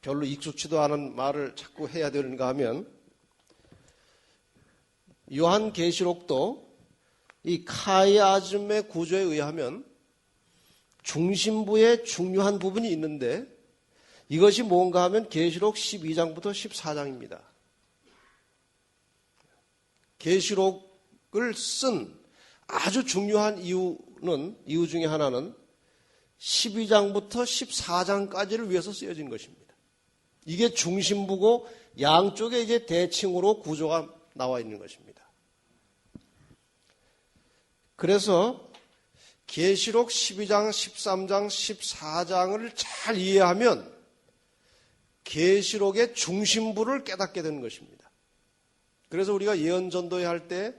별로 익숙치도 않은 말을 자꾸 해야 되는가 하면 요한계시록도 이 카이아즘의 구조에 의하면 중심부에 중요한 부분이 있는데 이것이 뭔가 하면 계시록 12장부터 14장입니다. 계시록을 쓴 아주 중요한 이유 중에 하나는 12장부터 14장까지를 위해서 쓰여진 것입니다. 이게 중심부고 양쪽에 이제 대칭으로 구조가 나와 있는 것입니다. 그래서 계시록 12장, 13장, 14장을 잘 이해하면 계시록의 중심부를 깨닫게 되는 것입니다. 그래서 우리가 예언 전도회 할 때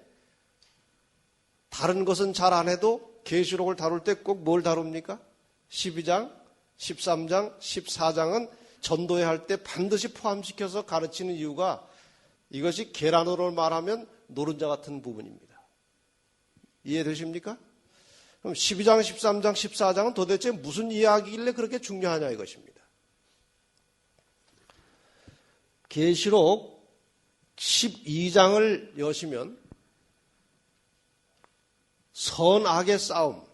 다른 것은 잘 안 해도 계시록을 다룰 때 꼭 뭘 다룹니까? 12장, 13장, 14장은 전도회 할 때 반드시 포함시켜서 가르치는 이유가 이것이 계란으로 말하면 노른자 같은 부분입니다. 이해되십니까? 그럼 12장, 13장, 14장은 도대체 무슨 이야기길래 그렇게 중요하냐 이것입니다. 계시록 12장을 여시면 선악의 싸움,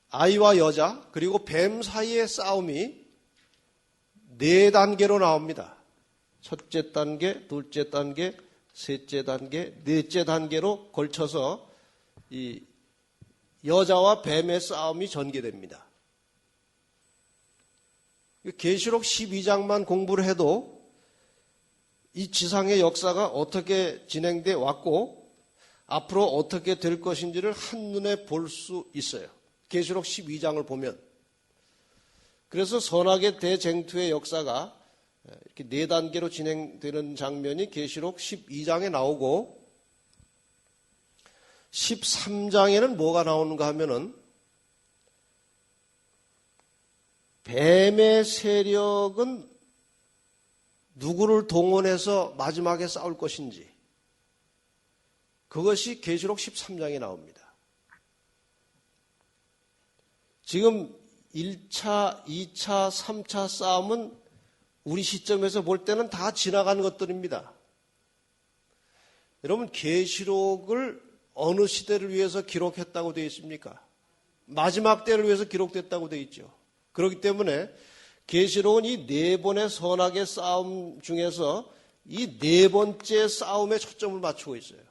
아이와 여자 그리고 뱀 사이의 싸움이 4단계로 나옵니다. 첫째 단계, 둘째 단계, 셋째 단계, 넷째 단계로 걸쳐서 이 여자와 뱀의 싸움이 전개됩니다. 계시록 12장만 공부를 해도 이 지상의 역사가 어떻게 진행돼 왔고 앞으로 어떻게 될 것인지를 한눈에 볼 수 있어요. 계시록 12장을 보면. 그래서 선악의 대쟁투의 역사가 이렇게 4단계로 진행되는 장면이 계시록 12장에 나오고 13장에는 뭐가 나오는가 하면은 뱀의 세력은 누구를 동원해서 마지막에 싸울 것인지 그것이 계시록 13장에 나옵니다. 지금 1차, 2차, 3차 싸움은 우리 시점에서 볼 때는 다 지나간 것들입니다. 여러분, 계시록을 어느 시대를 위해서 기록했다고 되어 있습니까? 마지막 때를 위해서 기록됐다고 되어 있죠. 그렇기 때문에 계시록은 이 네 번의 선악의 싸움 중에서 이 네 번째 싸움에 초점을 맞추고 있어요.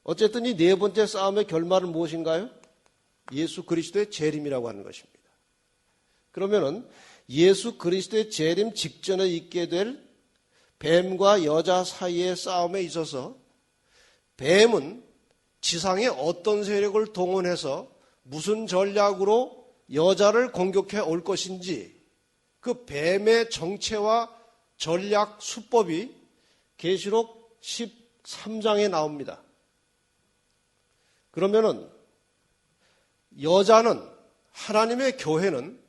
어쨌든 이 네 번째 싸움의 결말은 무엇인가요? 예수 그리스도의 재림이라고 하는 것입니다. 그러면은 예수 그리스도의 재림 직전에 있게 될 뱀과 여자 사이의 싸움에 있어서 뱀은 지상의 어떤 세력을 동원해서 무슨 전략으로 여자를 공격해 올 것인지 그 뱀의 정체와 전략 수법이 계시록 13장에 나옵니다. 그러면은 여자는, 하나님의 교회는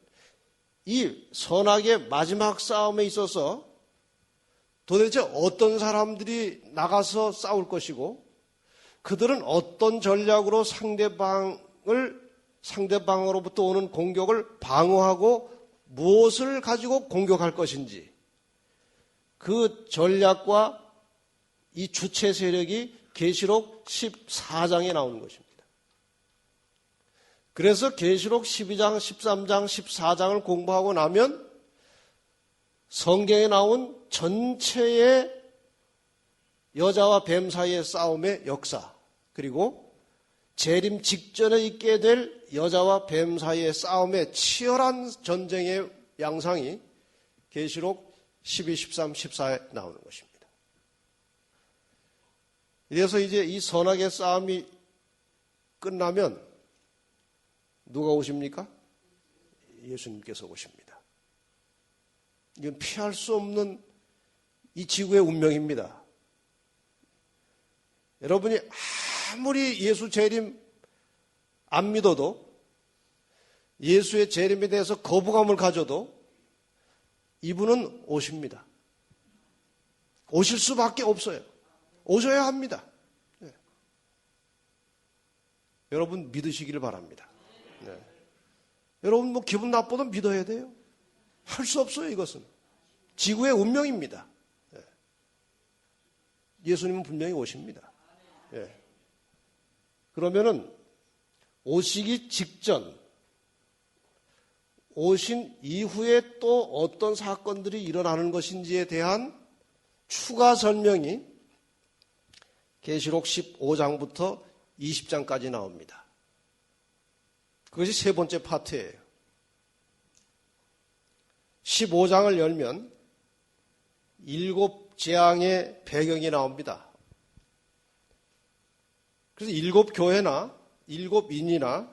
이 선악의 마지막 싸움에 있어서 도대체 어떤 사람들이 나가서 싸울 것이고 그들은 어떤 전략으로 상대방으로부터 오는 공격을 방어하고 무엇을 가지고 공격할 것인지 그 전략과 이 주체 세력이 계시록 14장에 나오는 것입니다. 그래서 계시록 12장, 13장, 14장을 공부하고 나면 성경에 나온 전체의 여자와 뱀 사이의 싸움의 역사, 그리고 재림 직전에 있게 될 여자와 뱀 사이의 싸움의 치열한 전쟁의 양상이 계시록 12, 13, 14에 나오는 것입니다. 이래서 이제 이 선악의 싸움이 끝나면 누가 오십니까? 예수님께서 오십니다. 이건 피할 수 없는 이 지구의 운명입니다. 여러분이 아무리 예수 재림 안 믿어도 예수의 재림에 대해서 거부감을 가져도 이분은 오십니다. 오실 수밖에 없어요. 오셔야 합니다. 네. 여러분 믿으시기를 바랍니다. 네. 여러분 뭐 기분 나빠도 믿어야 돼요. 할 수 없어요. 이것은 지구의 운명입니다. 네. 예수님은 분명히 오십니다. 네. 그러면은 오시기 직전, 오신 이후에 또 어떤 사건들이 일어나는 것인지에 대한 추가 설명이 계시록 15장부터 20장까지 나옵니다. 그것이 세 번째 파트예요. 15장을 열면 7 재앙의 배경이 나옵니다. 그래서 7 교회나 7 인이나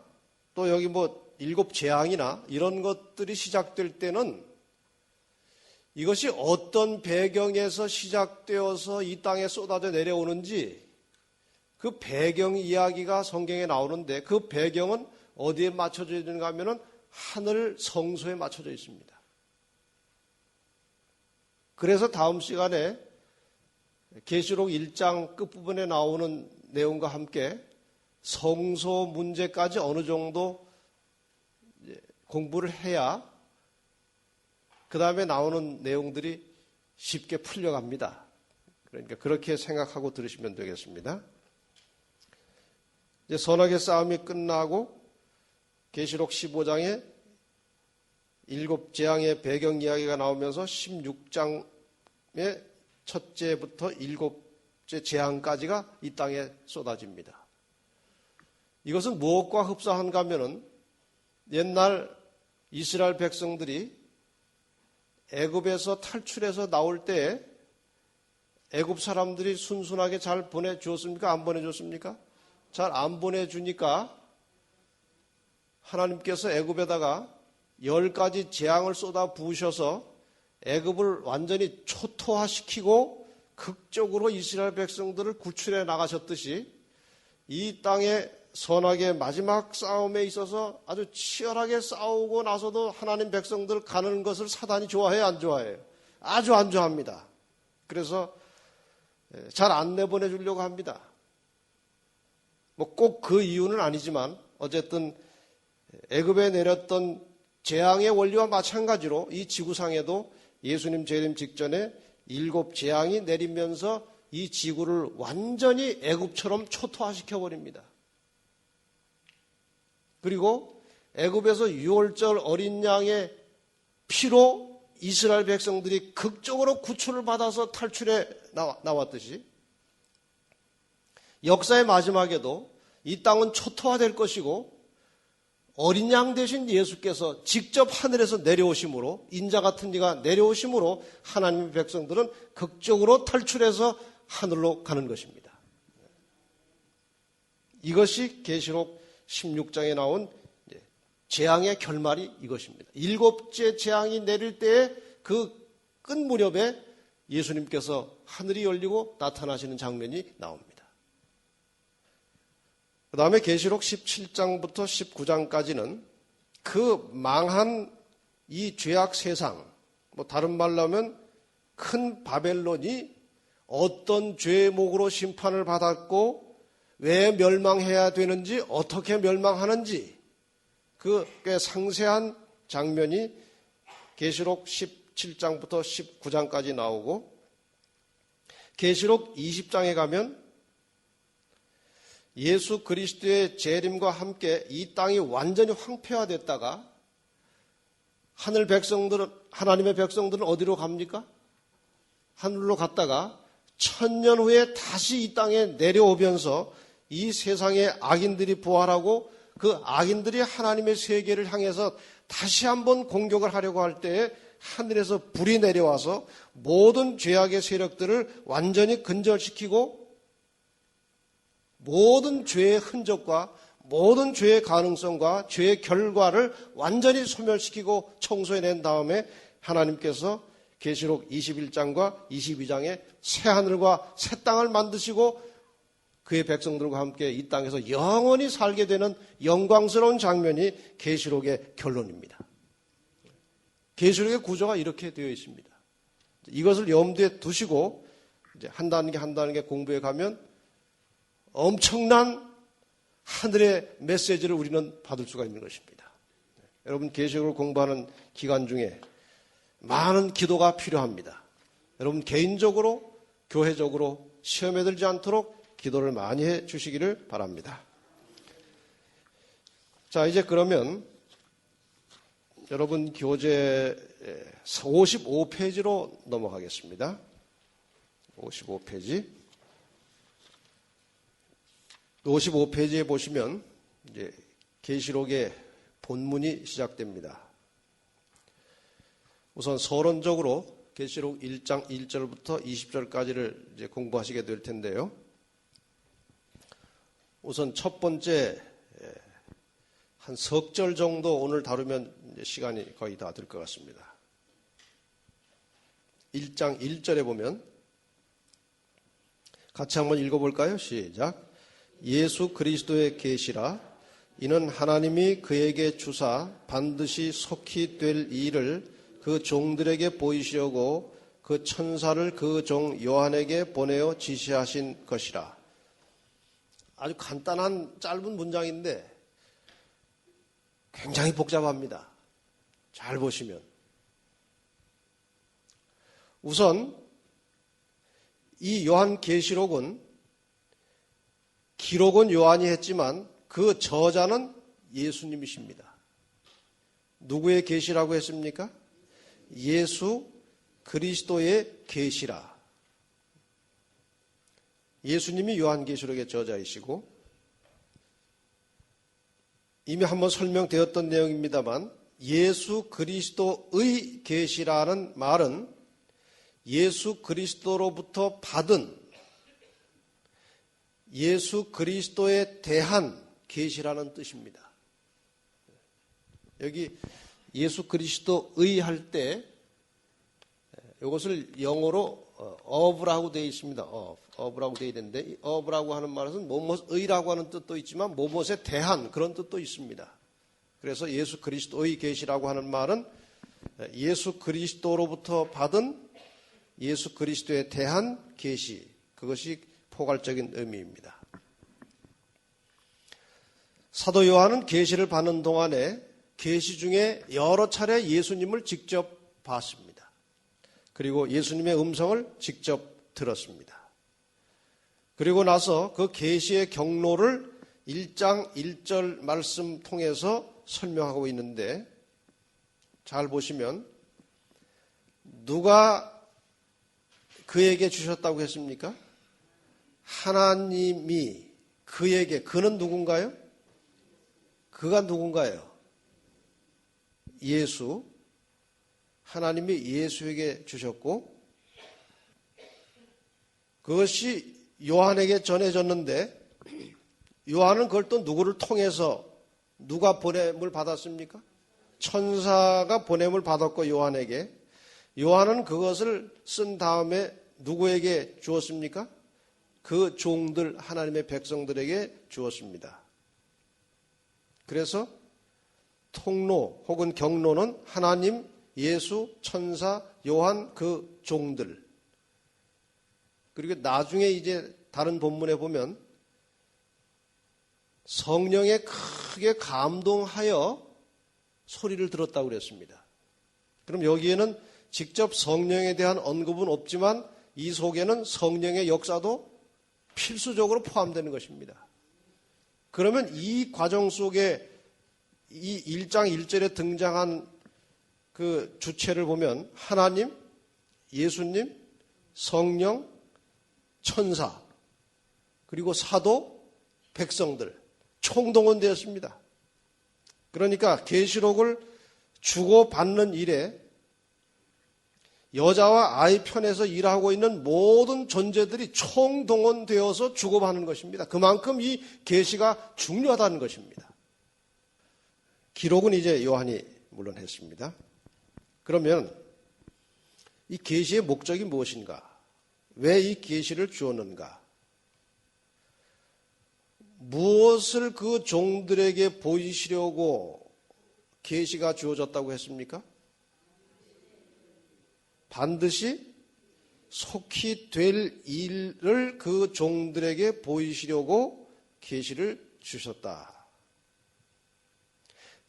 또 여기 뭐 7 재앙이나 이런 것들이 시작될 때는 이것이 어떤 배경에서 시작되어서 이 땅에 쏟아져 내려오는지 그 배경 이야기가 성경에 나오는데 그 배경은 어디에 맞춰져 있는가 하면은 하늘 성소에 맞춰져 있습니다. 그래서 다음 시간에 계시록 1장 끝부분에 나오는 내용과 함께 성소 문제까지 어느 정도 공부를 해야 그 다음에 나오는 내용들이 쉽게 풀려갑니다. 그러니까 그렇게 생각하고 들으시면 되겠습니다. 이제 선악의 싸움이 끝나고 계시록 15장에 7 재앙의 배경 이야기가 나오면서 16장의 첫째부터 7째 재앙까지가 이 땅에 쏟아집니다. 이것은 무엇과 흡사한가 하면은 옛날 이스라엘 백성들이 애굽에서 탈출해서 나올 때 애굽 사람들이 순순하게 잘 보내주었습니까? 안 보내줬습니까? 잘 안 보내주니까 하나님께서 애굽에다가 10가지 재앙을 쏟아 부으셔서 애굽을 완전히 초토화시키고 극적으로 이스라엘 백성들을 구출해 나가셨듯이 이 땅의 선악의 마지막 싸움에 있어서 아주 치열하게 싸우고 나서도 하나님 백성들 가는 것을 사단이 좋아해요? 안 좋아해요? 아주 안 좋아합니다. 그래서 잘 안 내보내주려고 합니다. 뭐 꼭 그 이유는 아니지만 어쨌든 애굽에 내렸던 재앙의 원리와 마찬가지로 이 지구상에도 예수님 재림 직전에 7 재앙이 내리면서 이 지구를 완전히 애굽처럼 초토화시켜 버립니다. 그리고 애굽에서 6월절 어린 양의 피로 이스라엘 백성들이 극적으로 구출을 받아서 탈출해 나왔듯이 역사의 마지막에도 이 땅은 초토화될 것이고 어린 양 대신 예수께서 직접 하늘에서 내려오심으로 인자 같은 이가 내려오심으로 하나님의 백성들은 극적으로 탈출해서 하늘로 가는 것입니다. 이것이 계시록 16장에 나온 재앙의 결말이 이것입니다. 7째 재앙이 내릴 때에 그 끝 무렵에 예수님께서 하늘이 열리고 나타나시는 장면이 나옵니다. 그 다음에 계시록 17장부터 19장까지는 그 망한 이 죄악 세상, 뭐 다른 말로 하면 큰 바벨론이 어떤 죄목으로 심판을 받았고 왜 멸망해야 되는지 어떻게 멸망하는지 그 꽤 상세한 장면이 계시록 17장부터 19장까지 나오고 계시록 20장에 가면 예수 그리스도의 재림과 함께 이 땅이 완전히 황폐화됐다가 하나님의 백성들은 어디로 갑니까? 하늘로 갔다가 1000년 후에 다시 이 땅에 내려오면서 이 세상의 악인들이 부활하고 그 악인들이 하나님의 세계를 향해서 다시 한번 공격을 하려고 할 때에 하늘에서 불이 내려와서 모든 죄악의 세력들을 완전히 근절시키고 모든 죄의 흔적과 모든 죄의 가능성과 죄의 결과를 완전히 소멸시키고 청소해낸 다음에 하나님께서 계시록 21장과 22장에 새 하늘과 새 땅을 만드시고 그의 백성들과 함께 이 땅에서 영원히 살게 되는 영광스러운 장면이 계시록의 결론입니다. 계시록의 구조가 이렇게 되어 있습니다. 이것을 염두에 두시고 이제 한 단계 공부해 가면 엄청난 하늘의 메시지를 우리는 받을 수가 있는 것입니다. 여러분 계시록을 공부하는 기간 중에 많은 기도가 필요합니다. 여러분 개인적으로 교회적으로 시험에 들지 않도록 기도를 많이 해 주시기를 바랍니다. 자, 이제 그러면 여러분 교재 55페이지로 넘어가겠습니다. 55페이지. 55페이지에 보시면 이제 계시록의 본문이 시작됩니다. 우선 서론적으로 계시록 1장 1절부터 20절까지를 이제 공부하시게 될 텐데요. 우선 첫 번째 한 석 절 정도 오늘 다루면 이제 시간이 거의 다 될 것 같습니다. 1장 1절에 보면 같이 한번 읽어볼까요? 시작. 예수 그리스도의 계시라 이는 하나님이 그에게 주사 반드시 속히 될 일을 그 종들에게 보이시려고 그 천사를 그 종 요한에게 보내어 지시하신 것이라. 아주 간단한 짧은 문장인데 굉장히 복잡합니다. 잘 보시면. 우선 이 요한계시록은 기록은 요한이 했지만 그 저자는 예수님이십니다. 누구의 계시라고 했습니까? 예수 그리스도의 계시라. 예수님이 요한계시록의 저자이시고 이미 한번 설명되었던 내용입니다만 예수 그리스도의 계시라는 말은 예수 그리스도로부터 받은 예수 그리스도에 대한 계시라는 뜻입니다. 여기 예수 그리스도의 할 때 이것을 영어로 of라고 되어 있습니다. of라고 되어 있는데 of라고 하는 말은 뭐뭐의라고 하는 뜻도 있지만 뭐뭐에 대한 그런 뜻도 있습니다. 그래서 예수 그리스도의 계시라고 하는 말은 예수 그리스도로부터 받은 예수 그리스도에 대한 계시, 그것이 포괄적인 의미입니다. 사도 요한은 계시를 받는 동안에 계시 중에 여러 차례 예수님을 직접 봤습니다. 그리고 예수님의 음성을 직접 들었습니다. 그리고 나서 그 계시의 경로를 1장 1절 말씀 통해서 설명하고 있는데, 잘 보시면 누가 그에게 주셨다고 했습니까? 하나님이 그에게, 그는 누군가요? 그가 누군가요? 예수. 하나님이 예수에게 주셨고, 그것이 요한에게 전해졌는데, 요한은 그걸 또 누구를 통해서, 누가 보냄을 받았습니까? 천사가 보냄을 받았고, 요한에게. 요한은 그것을 쓴 다음에 누구에게 주었습니까? 그 종들, 하나님의 백성들에게 주었습니다. 그래서 통로 혹은 경로는 하나님, 예수, 천사, 요한, 그 종들. 그리고 나중에 이제 다른 본문에 보면 성령에 크게 감동하여 소리를 들었다고 그랬습니다. 그럼 여기에는 직접 성령에 대한 언급은 없지만 이 속에는 성령의 역사도 필수적으로 포함되는 것입니다. 그러면 이 과정 속에 이 1장 1절에 등장한 그 주체를 보면 하나님, 예수님, 성령, 천사, 그리고 사도, 백성들 총동원되었습니다. 그러니까 계시록을 주고받는 일에 여자와 아이 편에서 일하고 있는 모든 존재들이 총동원되어서 주고받는 것입니다. 그만큼 이 계시가 중요하다는 것입니다. 기록은 이제 요한이 물론 했습니다. 그러면 이 계시의 목적이 무엇인가? 왜 이 계시를 주었는가? 무엇을 그 종들에게 보이시려고 계시가 주어졌다고 했습니까? 반드시 속히 될 일을 그 종들에게 보이시려고 계시를 주셨다.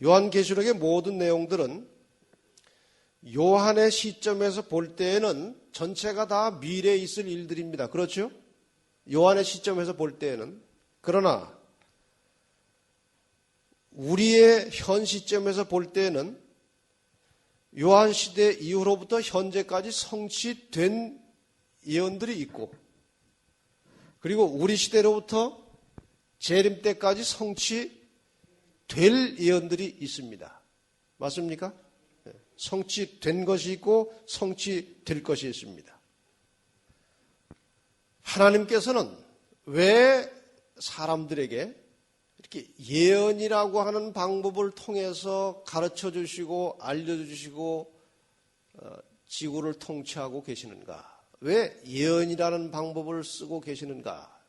요한계시록의 모든 내용들은 요한의 시점에서 볼 때에는 전체가 다 미래에 있을 일들입니다. 그렇죠? 요한의 시점에서 볼 때에는. 그러나 우리의 현 시점에서 볼 때에는 요한 시대 이후로부터 현재까지 성취된 예언들이 있고, 그리고 우리 시대로부터 재림 때까지 성취될 예언들이 있습니다. 맞습니까? 성취된 것이 있고 성취될 것이 있습니다. 하나님께서는 왜 사람들에게 이렇게 예언이라고 하는 방법을 통해서 가르쳐 주시고 알려주시고 지구를 통치하고 계시는가? 왜 예언이라는 방법을 쓰고 계시는가?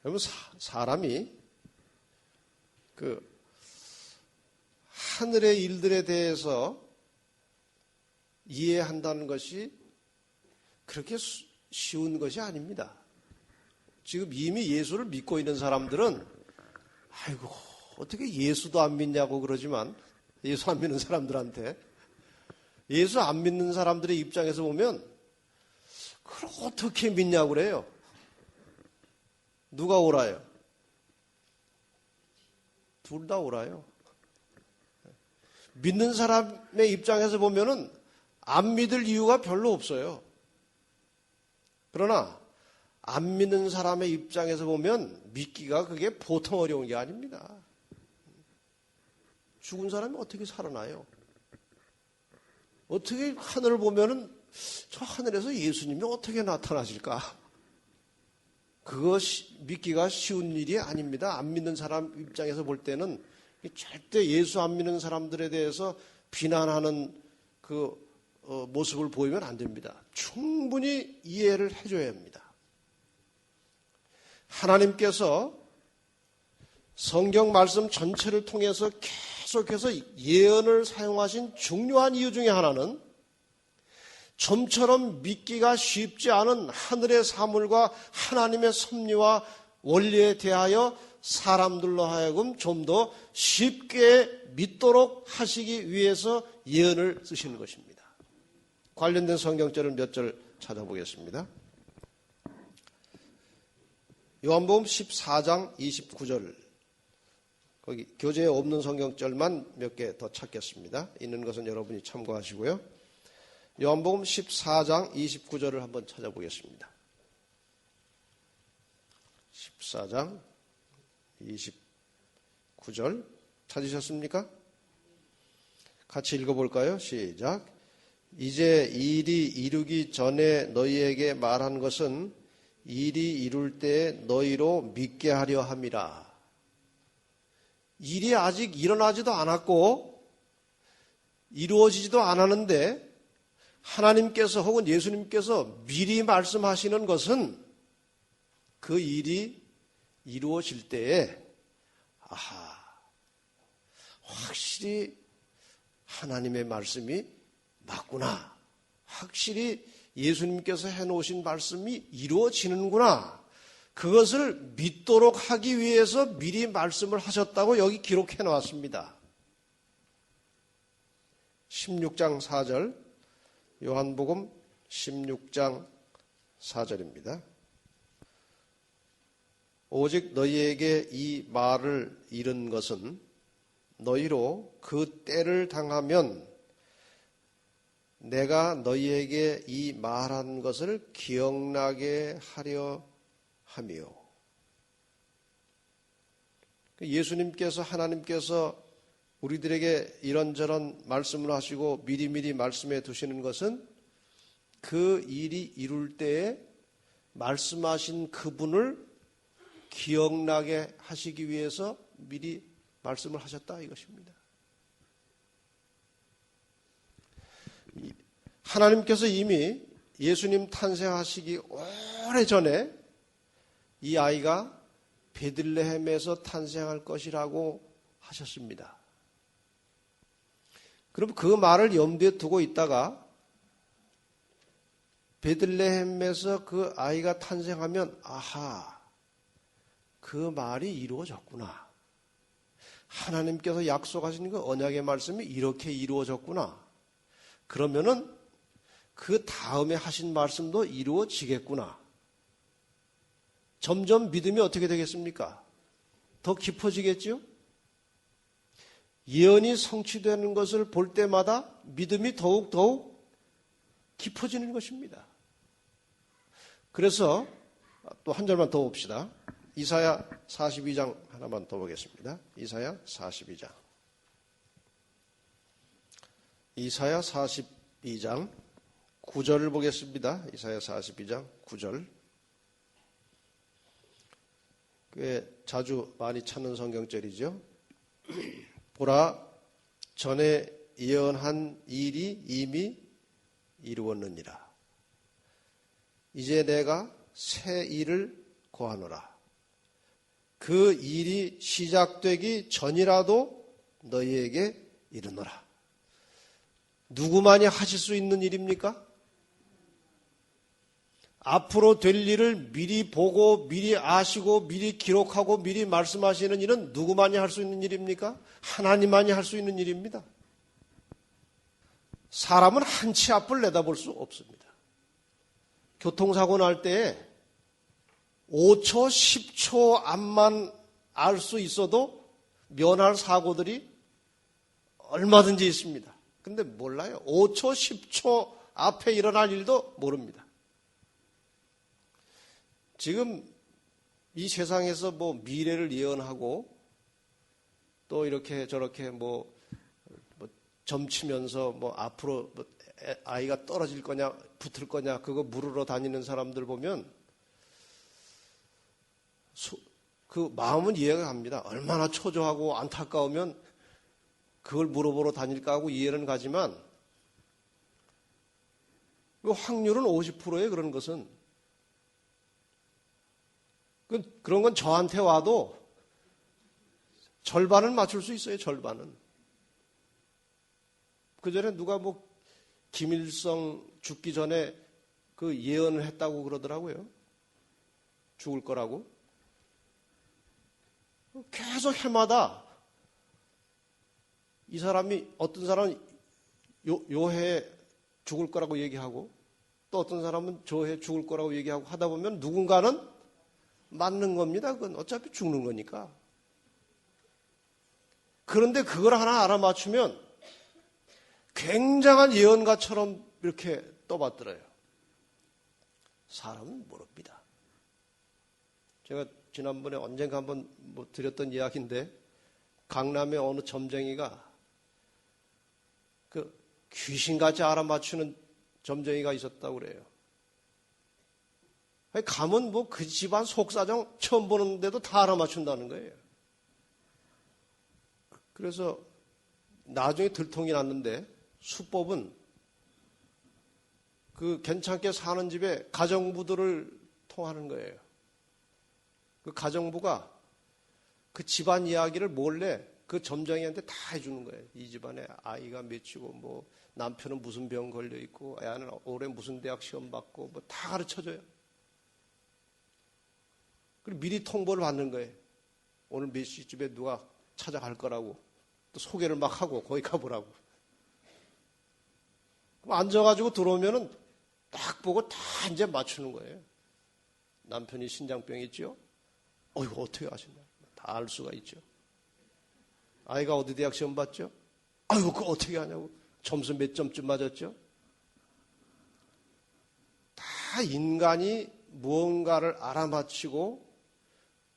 여러분, 사람이 그 하늘의 일들에 대해서 이해한다는 것이 그렇게 쉬운 것이 아닙니다. 지금 이미 예수를 믿고 있는 사람들은 아이고 어떻게 예수도 안 믿냐고 그러지만, 예수 안 믿는 사람들한테, 예수 안 믿는 사람들의 입장에서 보면 그걸 어떻게 믿냐고 그래요. 누가 옳아요? 둘 다 옳아요. 믿는 사람의 입장에서 보면은 안 믿을 이유가 별로 없어요. 그러나 안 믿는 사람의 입장에서 보면 믿기가 그게 보통 어려운 게 아닙니다. 죽은 사람이 어떻게 살아나요? 어떻게 하늘을 보면은 저 하늘에서 예수님이 어떻게 나타나실까? 그것이 믿기가 쉬운 일이 아닙니다. 안 믿는 사람 입장에서 볼 때는 절대 예수 안 믿는 사람들에 대해서 비난하는 그 모습을 보이면 안 됩니다. 충분히 이해를 해줘야 합니다. 하나님께서 성경 말씀 전체를 통해서 계속해서 예언을 사용하신 중요한 이유 중에 하나는 좀처럼 믿기가 쉽지 않은 하늘의 사물과 하나님의 섭리와 원리에 대하여 사람들로 하여금 좀 더 쉽게 믿도록 하시기 위해서 예언을 쓰시는 것입니다. 관련된 성경절을 몇 절 찾아보겠습니다. 요한복음 14장 29절, 거기 교재에 없는 성경절만 몇 개 더 찾겠습니다. 있는 것은 여러분이 참고하시고요. 요한복음 14장 29절을 한번 찾아보겠습니다. 14장 29절 찾으셨습니까? 같이 읽어볼까요? 시작. 이제 일이 이루기 전에 너희에게 말한 것은 일이 이룰 때 너희로 믿게 하려 함이라. 일이 아직 일어나지도 않았고 이루어지지도 않았는데 하나님께서 혹은 예수님께서 미리 말씀하시는 것은 그 일이 이루어질 때에 확실히 하나님의 말씀이 맞구나. 확실히 예수님께서 해놓으신 말씀이 이루어지는구나. 그것을 믿도록 하기 위해서 미리 말씀을 하셨다고 여기 기록해 놓았습니다. 16장 4절, 요한복음 16장 4절입니다. 오직 너희에게 이 말을 이른 것은 너희로 그 때를 당하면 내가 너희에게 이 말한 것을 기억나게 하려 함이요. 예수님께서 하나님께서 우리들에게 이런저런 말씀을 하시고 미리미리 말씀해 두시는 것은 그 일이 이룰 때에 말씀하신 그분을 기억나게 하시기 위해서 미리 말씀을 하셨다 이것입니다. 하나님께서 이미 예수님 탄생하시기 오래전에 이 아이가 베들레헴에서 탄생할 것이라고 하셨습니다. 그럼 그 말을 염두에 두고 있다가 베들레헴에서 그 아이가 탄생하면 그 말이 이루어졌구나. 하나님께서 약속하신 그 언약의 말씀이 이렇게 이루어졌구나. 그러면은 그 다음에 하신 말씀도 이루어지겠구나. 점점 믿음이 어떻게 되겠습니까? 더 깊어지겠죠? 예언이 성취되는 것을 볼 때마다 믿음이 더욱 깊어지는 것입니다. 그래서 또 한 절만 더 봅시다. 이사야 42장 하나만 더 보겠습니다. 이사야 42장. 이사야 42장 9절을 보겠습니다. 이사야 42장 9절. 꽤 자주 많이 찾는 성경절이죠. 보라, 전에 예언한 일이 이미 이루었느니라. 이제 내가 새 일을 고하노라. 그 일이 시작되기 전이라도 너희에게 이르노라. 누구만이 하실 수 있는 일입니까? 앞으로 될 일을 미리 보고 미리 아시고 미리 기록하고 미리 말씀하시는 일은 누구만이 할 수 있는 일입니까? 하나님만이 할 수 있는 일입니다. 사람은 한치 앞을 내다볼 수 없습니다. 교통사고 날 때 5초, 10초 앞만 알 수 있어도 면할 사고들이 얼마든지 있습니다. 근데 몰라요. 5초, 10초 앞에 일어날 일도 모릅니다. 지금 이 세상에서 미래를 예언하고 또 이렇게 저렇게 점치면서 앞으로 아이가 떨어질 거냐 붙을 거냐 그거 물으러 다니는 사람들 보면 그 마음은 이해가 갑니다. 얼마나 초조하고 안타까우면 그걸 물어보러 다닐까 하고 이해는 가지만 그 확률은 50%예요. 그런 것은. 그런 건 저한테 와도 절반은 맞출 수 있어요. 절반은. 그 전에 누가 김일성 죽기 전에 그 예언을 했다고 그러더라고요. 죽을 거라고. 계속 해마다 이 사람이, 어떤 사람은 요 해에 죽을 거라고 얘기하고 또 어떤 사람은 저 해에 죽을 거라고 얘기하고 하다 보면 누군가는 맞는 겁니다. 그건 어차피 죽는 거니까. 그런데 그걸 하나 알아맞추면 굉장한 예언가처럼 이렇게 떠받들어요. 사람은 모릅니다. 제가 지난번에 언젠가 한번 드렸던 이야기인데, 강남의 어느 점쟁이가 그 귀신같이 알아맞추는 점쟁이가 있었다고 그래요. 가면 그 집안 속사정 처음 보는데도 다 알아맞춘다는 거예요. 그래서 나중에 들통이 났는데, 수법은 그 괜찮게 사는 집에 가정부들을 통하는 거예요. 그 가정부가 그 집안 이야기를 몰래 그 점쟁이한테 다 해주는 거예요. 이 집안에 아이가 몇이고, 남편은 무슨 병 걸려 있고, 애는 올해 무슨 대학 시험 받고, 다 가르쳐줘요. 그리고 미리 통보를 받는 거예요. 오늘 몇 시쯤에 누가 찾아갈 거라고. 또 소개를 막 하고, 거기 가보라고. 그럼 앉아가지고 들어오면은 딱 보고 다 이제 맞추는 거예요. 남편이 신장병 있죠? 이거 어떻게 아시냐? 다 알 수가 있죠. 아이가 어디 대학 시험 봤죠? 그거 어떻게 하냐고. 점수 몇 점쯤 맞았죠? 다 인간이 무언가를 알아맞히고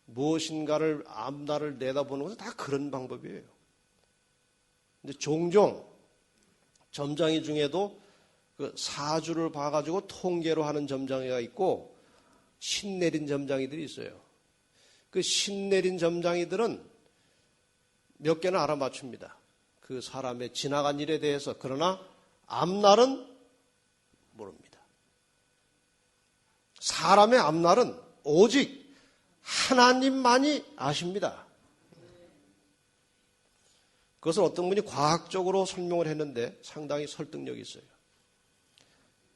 무엇인가를 앞날을 내다보는 것은 다 그런 방법이에요. 근데 종종 점장이 중에도 그 사주를 봐가지고 통계로 하는 점장이가 있고 신내린 점장이들이 있어요. 그 신내린 점장이들은 몇 개는 알아맞춥니다. 그 사람의 지나간 일에 대해서. 그러나 앞날은 모릅니다. 사람의 앞날은 오직 하나님만이 아십니다. 그것을 어떤 분이 과학적으로 설명을 했는데 상당히 설득력이 있어요.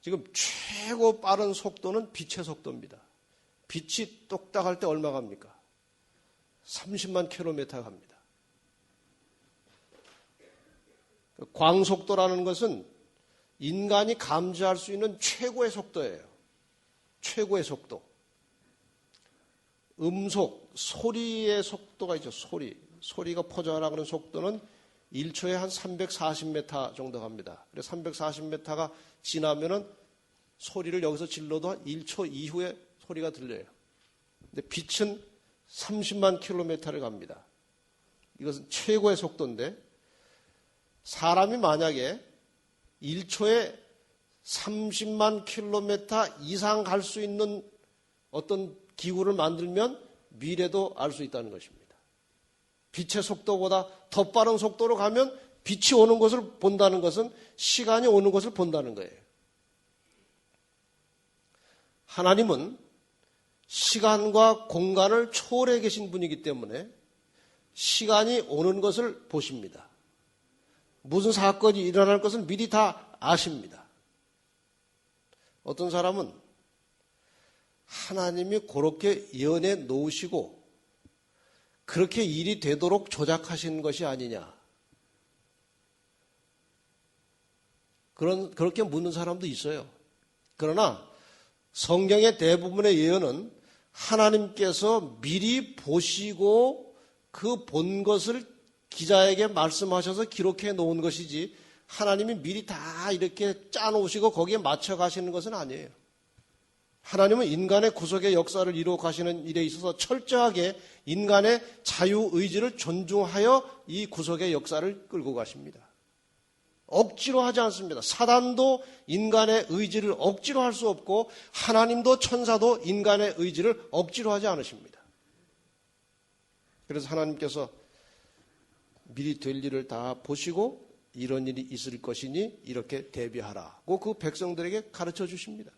지금 최고 빠른 속도는 빛의 속도입니다. 빛이 똑딱할 때 얼마 갑니까? 30만 킬로미터 갑니다. 광속도라는 것은 인간이 감지할 수 있는 최고의 속도예요. 최고의 속도. 음속, 소리의 속도가 있죠. 소리가 퍼져나가는 속도는 1초에 한 340m 정도 갑니다. 그래서 340m가 지나면은 소리를 여기서 질러도 한 1초 이후에 소리가 들려요. 근데 빛은 30만 킬로미터를 갑니다. 이것은 최고의 속도인데, 사람이 만약에 1초에 30만 킬로미터 이상 갈 수 있는 어떤 기구를 만들면 미래도 알 수 있다는 것입니다. 빛의 속도보다 더 빠른 속도로 가면 빛이 오는 것을 본다는 것은 시간이 오는 것을 본다는 거예요. 하나님은 시간과 공간을 초월해 계신 분이기 때문에 시간이 오는 것을 보십니다. 무슨 사건이 일어날 것을 미리 다 아십니다. 어떤 사람은 하나님이 그렇게 예언해 놓으시고 그렇게 일이 되도록 조작하신 것이 아니냐. 그렇게 묻는 사람도 있어요. 그러나 성경의 대부분의 예언은 하나님께서 미리 보시고 그 본 것을 기자에게 말씀하셔서 기록해 놓은 것이지 하나님이 미리 다 이렇게 짜놓으시고 거기에 맞춰 가시는 것은 아니에요. 하나님은 인간의 구속의 역사를 이루어 가시는 일에 있어서 철저하게 인간의 자유의지를 존중하여 이 구속의 역사를 끌고 가십니다. 억지로 하지 않습니다. 사단도 인간의 의지를 억지로 할 수 없고 하나님도 천사도 인간의 의지를 억지로 하지 않으십니다. 그래서 하나님께서 미리 될 일을 다 보시고 이런 일이 있을 것이니 이렇게 대비하라고 그 백성들에게 가르쳐 주십니다.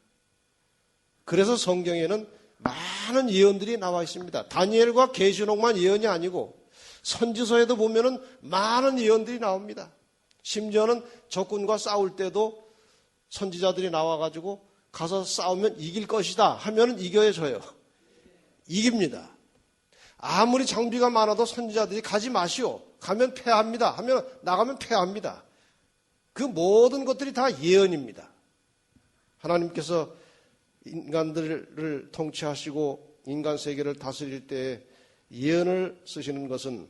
그래서 성경에는 많은 예언들이 나와 있습니다. 다니엘과 계시록만 예언이 아니고 선지서에도 보면은 많은 예언들이 나옵니다. 심지어는 적군과 싸울 때도 선지자들이 나와가지고 가서 싸우면 이길 것이다 하면은 이겨야 져요. 이깁니다. 아무리 장비가 많아도 선지자들이 가지 마시오. 가면 패합니다. 하면 나가면 패합니다. 그 모든 것들이 다 예언입니다. 하나님께서 인간들을 통치하시고 인간 세계를 다스릴 때 예언을 쓰시는 것은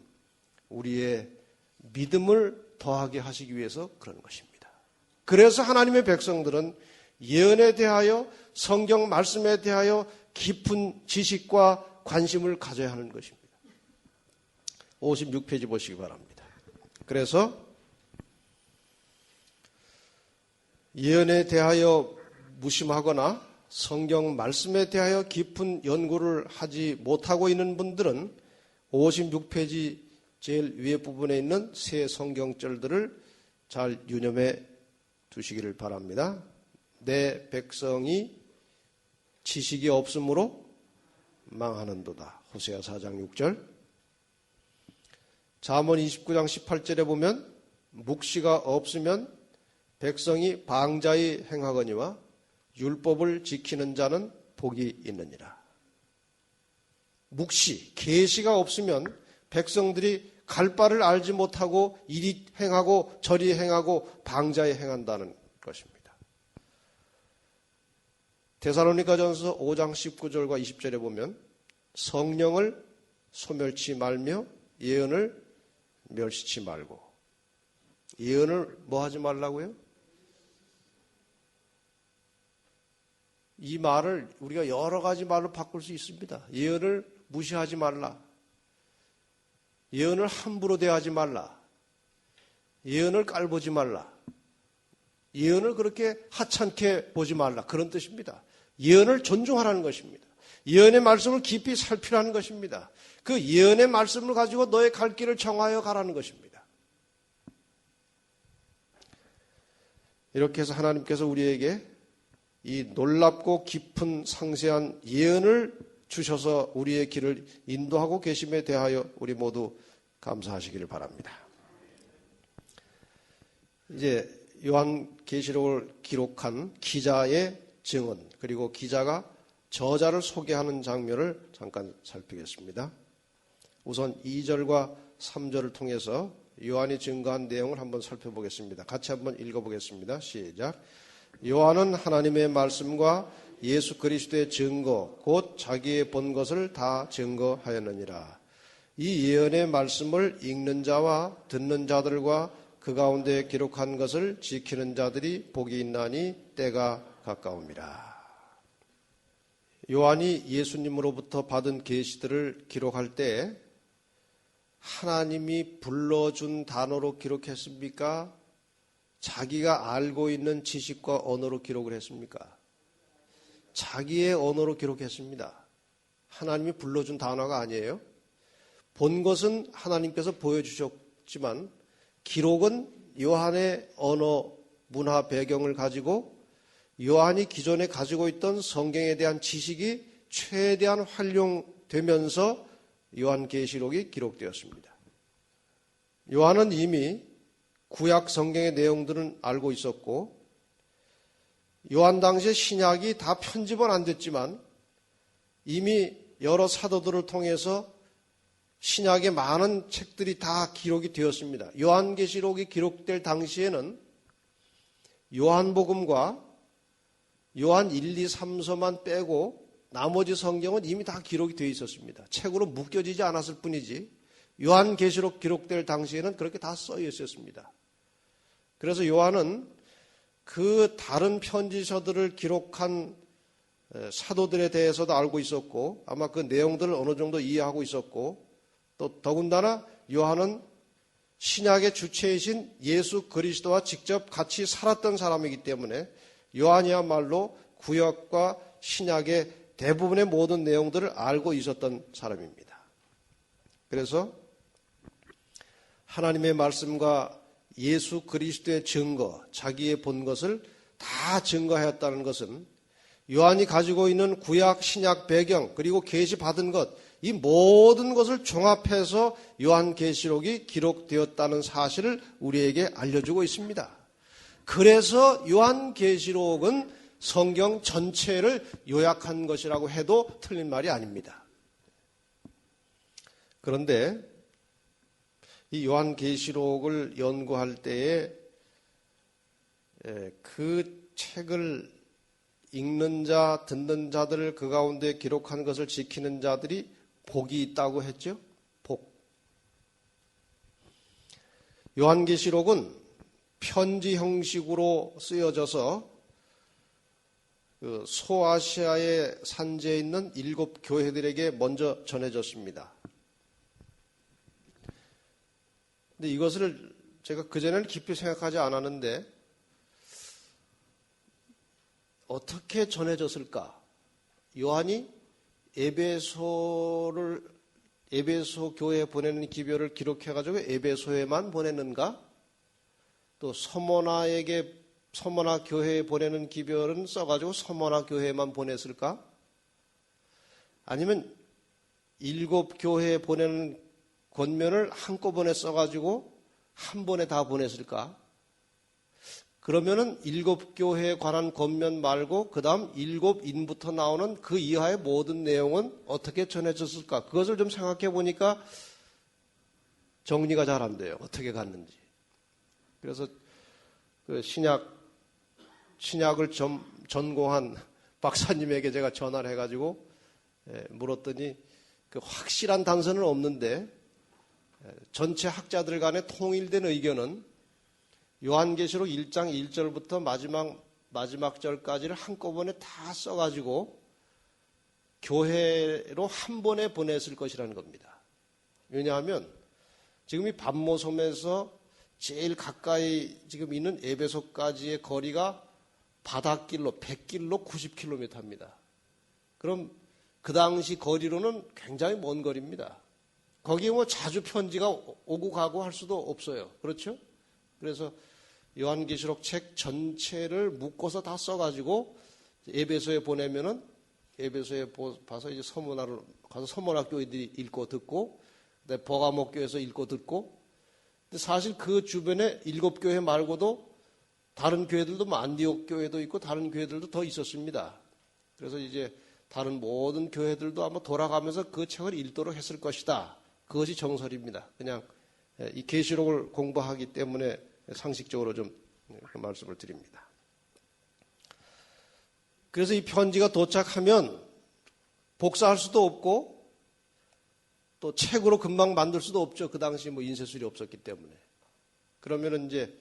우리의 믿음을 더하게 하시기 위해서 그런 것입니다. 그래서 하나님의 백성들은 예언에 대하여 성경 말씀에 대하여 깊은 지식과 관심을 가져야 하는 것입니다. 56페이지 보시기 바랍니다. 그래서 예언에 대하여 무심하거나 성경 말씀에 대하여 깊은 연구를 하지 못하고 있는 분들은 56페이지 제일 위에 부분에 있는 세 성경절들을 잘 유념해 두시기를 바랍니다. 내 백성이 지식이 없으므로 망하는도다. 호세아 4장 6절. 잠언 29장 18절에 보면 묵시가 없으면 백성이 방자히 행하거니와 율법을 지키는 자는 복이 있느니라. 묵시, 계시가 없으면 백성들이 갈 바를 알지 못하고 이리 행하고 저리 행하고 방자히 행한다는 것입니다. 데살로니가전서 5장 19절과 20절에 보면 성령을 소멸치 말며 예언을 멸시치 말고. 예언을 뭐 하지 말라고요? 이 말을 우리가 여러 가지 말로 바꿀 수 있습니다. 예언을 무시하지 말라. 예언을 함부로 대하지 말라. 예언을 깔보지 말라. 예언을 그렇게 하찮게 보지 말라. 그런 뜻입니다. 예언을 존중하라는 것입니다. 예언의 말씀을 깊이 살피라는 것입니다. 그 예언의 말씀을 가지고 너의 갈 길을 정하여 가라는 것입니다. 이렇게 해서 하나님께서 우리에게 이 놀랍고 깊은 상세한 예언을 주셔서 우리의 길을 인도하고 계심에 대하여 우리 모두 감사하시기를 바랍니다. 이제 요한계시록을 기록한 기자의 증언, 그리고 기자가 저자를 소개하는 장면을 잠깐 살피겠습니다. 우선 2절과 3절을 통해서 요한이 증거한 내용을 한번 살펴보겠습니다. 같이 한번 읽어보겠습니다. 시작. 요한은 하나님의 말씀과 예수 그리스도의 증거 곧 자기의 본 것을 다 증거하였느니라. 이 예언의 말씀을 읽는 자와 듣는 자들과 그 가운데 기록한 것을 지키는 자들이 복이 있나니 때가 가까움이라. 요한이 예수님으로부터 받은 계시들을 기록할 때 하나님이 불러준 단어로 기록했습니까? 자기가 알고 있는 지식과 언어로 기록을 했습니까? 자기의 언어로 기록했습니다. 하나님이 불러준 단어가 아니에요. 본 것은 하나님께서 보여주셨지만 기록은 요한의 언어, 문화 배경을 가지고 요한이 기존에 가지고 있던 성경에 대한 지식이 최대한 활용되면서 요한계시록이 기록되었습니다. 요한은 이미 구약 성경의 내용들은 알고 있었고 요한 당시에 신약이 다 편집은 안 됐지만 이미 여러 사도들을 통해서 신약의 많은 책들이 다 기록이 되었습니다. 요한계시록이 기록될 당시에는 요한복음과 요한 1, 2, 3서만 빼고 나머지 성경은 이미 다 기록이 되어 있었습니다. 책으로 묶여지지 않았을 뿐이지 요한계시록 기록될 당시에는 그렇게 다 써 있었습니다. 그래서 요한은 그 다른 편지서들을 기록한 사도들에 대해서도 알고 있었고 아마 그 내용들을 어느 정도 이해하고 있었고 또 더군다나 요한은 신약의 주체이신 예수 그리스도와 직접 같이 살았던 사람이기 때문에 요한이야말로 구약과 신약의 대부분의 모든 내용들을 알고 있었던 사람입니다. 그래서 하나님의 말씀과 예수 그리스도의 증거, 자기의 본 것을 다 증거하였다는 것은 요한이 가지고 있는 구약, 신약 배경 그리고 계시받은 것, 이 모든 것을 종합해서 요한계시록이 기록되었다는 사실을 우리에게 알려주고 있습니다. 그래서 요한계시록은 성경 전체를 요약한 것이라고 해도 틀린 말이 아닙니다. 그런데 이 요한계시록을 연구할 때에 그 책을 읽는 자, 듣는 자들을 그 가운데 기록한 것을 지키는 자들이 복이 있다고 했죠? 복. 요한계시록은 편지 형식으로 쓰여져서 그 소아시아의 산지에 있는 7 교회들에게 먼저 전해졌습니다. 근데 이것을 제가 그전에는 깊이 생각하지 않았는데 어떻게 전해졌을까? 요한이 에베소 교회에 보내는 기별을 기록해가지고 에베소에만 보냈는가? 또 서머나 교회에 보내는 기별은 써가지고 서머나 교회에만 보냈을까? 아니면 7 교회에 보내는 권면을 한꺼번에 써가지고 한 번에 다 보냈을까? 그러면은 7 교회에 관한 권면 말고 그 다음 7인부터 나오는 그 이하의 모든 내용은 어떻게 전해졌을까? 그것을 좀 생각해 보니까 정리가 잘 안 돼요. 어떻게 갔는지. 그래서 그 신약을 전공한 박사님에게 제가 전화를 해가지고 물었더니 그 확실한 단서는 없는데 전체 학자들 간의 통일된 의견은 요한계시록 1장 1절부터 마지막 절까지를 한꺼번에 다 써가지고 교회로 한 번에 보냈을 것이라는 겁니다. 왜냐하면 지금 이 반모섬에서 제일 가까이 지금 있는 에베소까지의 거리가 바닷길로 100길로 90km입니다. 그럼 그 당시 거리로는 굉장히 먼 거리입니다. 거기에 뭐 자주 편지가 오고 가고 할 수도 없어요. 그렇죠? 그래서 요한계시록 책 전체를 묶어서 다 써가지고 에베소에 보내면은 에베소에 봐서 이제 서문화를 가서 서문화 교회들이 읽고 듣고, 버가모 교회에서 읽고 듣고. 근데 사실 그 주변에 7 교회 말고도 다른 교회들도 안디옥 교회도 있고 다른 교회들도 더 있었습니다. 그래서 이제 다른 모든 교회들도 아마 돌아가면서 그 책을 읽도록 했을 것이다. 그것이 정설입니다. 그냥 이 계시록을 공부하기 때문에 상식적으로 좀 말씀을 드립니다. 그래서 이 편지가 도착하면 복사할 수도 없고 또 책으로 금방 만들 수도 없죠. 그 당시 뭐 인쇄술이 없었기 때문에. 그러면은 이제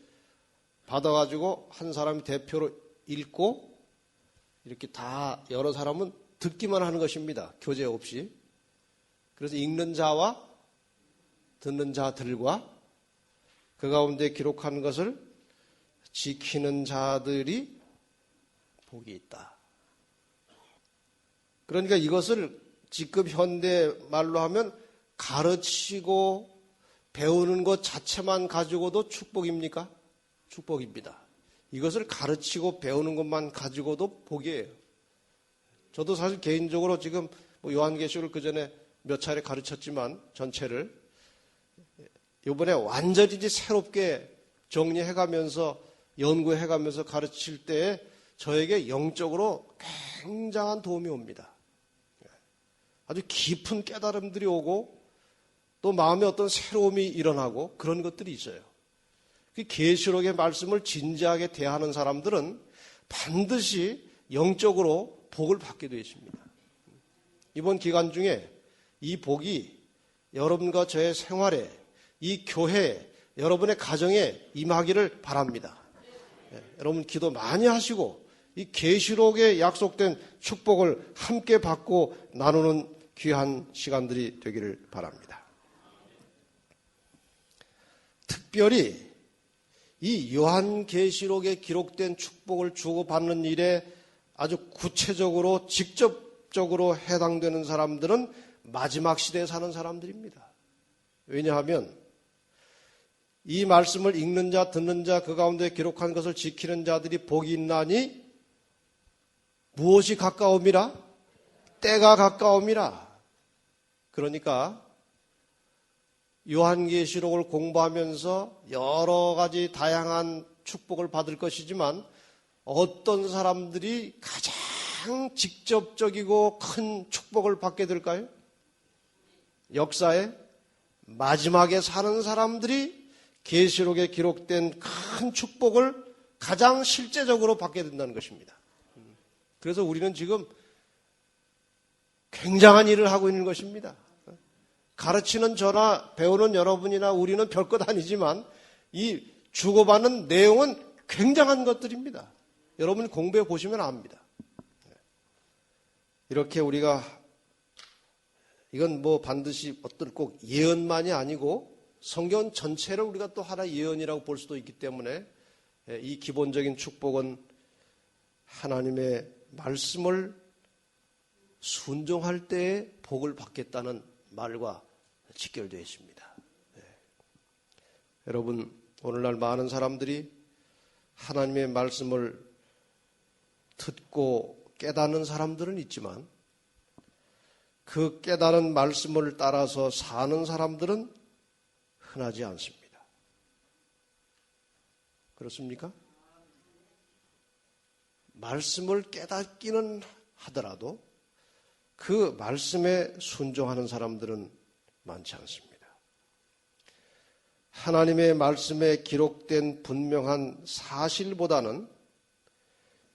받아가지고 한 사람이 대표로 읽고 이렇게 다 여러 사람은 듣기만 하는 것입니다. 교재 없이. 그래서 읽는 자와 듣는 자들과 그 가운데 기록한 것을 지키는 자들이 복이 있다. 그러니까 이것을 지금 현대 말로 하면 가르치고 배우는 것 자체만 가지고도 축복입니까? 축복입니다. 이것을 가르치고 배우는 것만 가지고도 복이에요. 저도 사실 개인적으로 지금 요한계시록을 그 전에 몇 차례 가르쳤지만 전체를 이번에 완전히 이제 새롭게 정리해가면서 연구해가면서 가르칠 때 저에게 영적으로 굉장한 도움이 옵니다. 아주 깊은 깨달음들이 오고 또 마음에 어떤 새로움이 일어나고 그런 것들이 있어요. 그 계시록의 말씀을 진지하게 대하는 사람들은 반드시 영적으로 복을 받게 되어 있습니다. 이번 기간 중에 이 복이 여러분과 저의 생활에, 이 교회에, 여러분의 가정에 임하기를 바랍니다. 여러분 기도 많이 하시고 이 계시록에 약속된 축복을 함께 받고 나누는 귀한 시간들이 되기를 바랍니다. 특별히 이 요한계시록에 기록된 축복을 주고받는 일에 아주 구체적으로 직접적으로 해당되는 사람들은 마지막 시대에 사는 사람들입니다. 왜냐하면 이 말씀을 읽는 자, 듣는 자, 그 가운데 기록한 것을 지키는 자들이 복이 있나니 무엇이 가까움이라? 때가 가까움이라. 그러니까 요한계시록을 공부하면서 여러 가지 다양한 축복을 받을 것이지만 어떤 사람들이 가장 직접적이고 큰 축복을 받게 될까요? 역사의 마지막에 사는 사람들이 계시록에 기록된 큰 축복을 가장 실제적으로 받게 된다는 것입니다. 그래서 우리는 지금 굉장한 일을 하고 있는 것입니다. 가르치는 저나 배우는 여러분이나 우리는 별것 아니지만 이 주고받는 내용은 굉장한 것들입니다. 여러분 공부해 보시면 압니다. 이렇게 우리가 이건 뭐 반드시 어떤 꼭 예언만이 아니고 성경 전체를 우리가 또 하나의 예언이라고 볼 수도 있기 때문에 이 기본적인 축복은 하나님의 말씀을 순종할 때에 복을 받겠다는 말과 직결되어 있습니다. 여러분, 오늘날 많은 사람들이 하나님의 말씀을 듣고 깨닫는 사람들은 있지만 그 깨달은 말씀을 따라서 사는 사람들은 흔하지 않습니다. 그렇습니까? 말씀을 깨닫기는 하더라도 그 말씀에 순종하는 사람들은 많지 않습니다. 하나님의 말씀에 기록된 분명한 사실보다는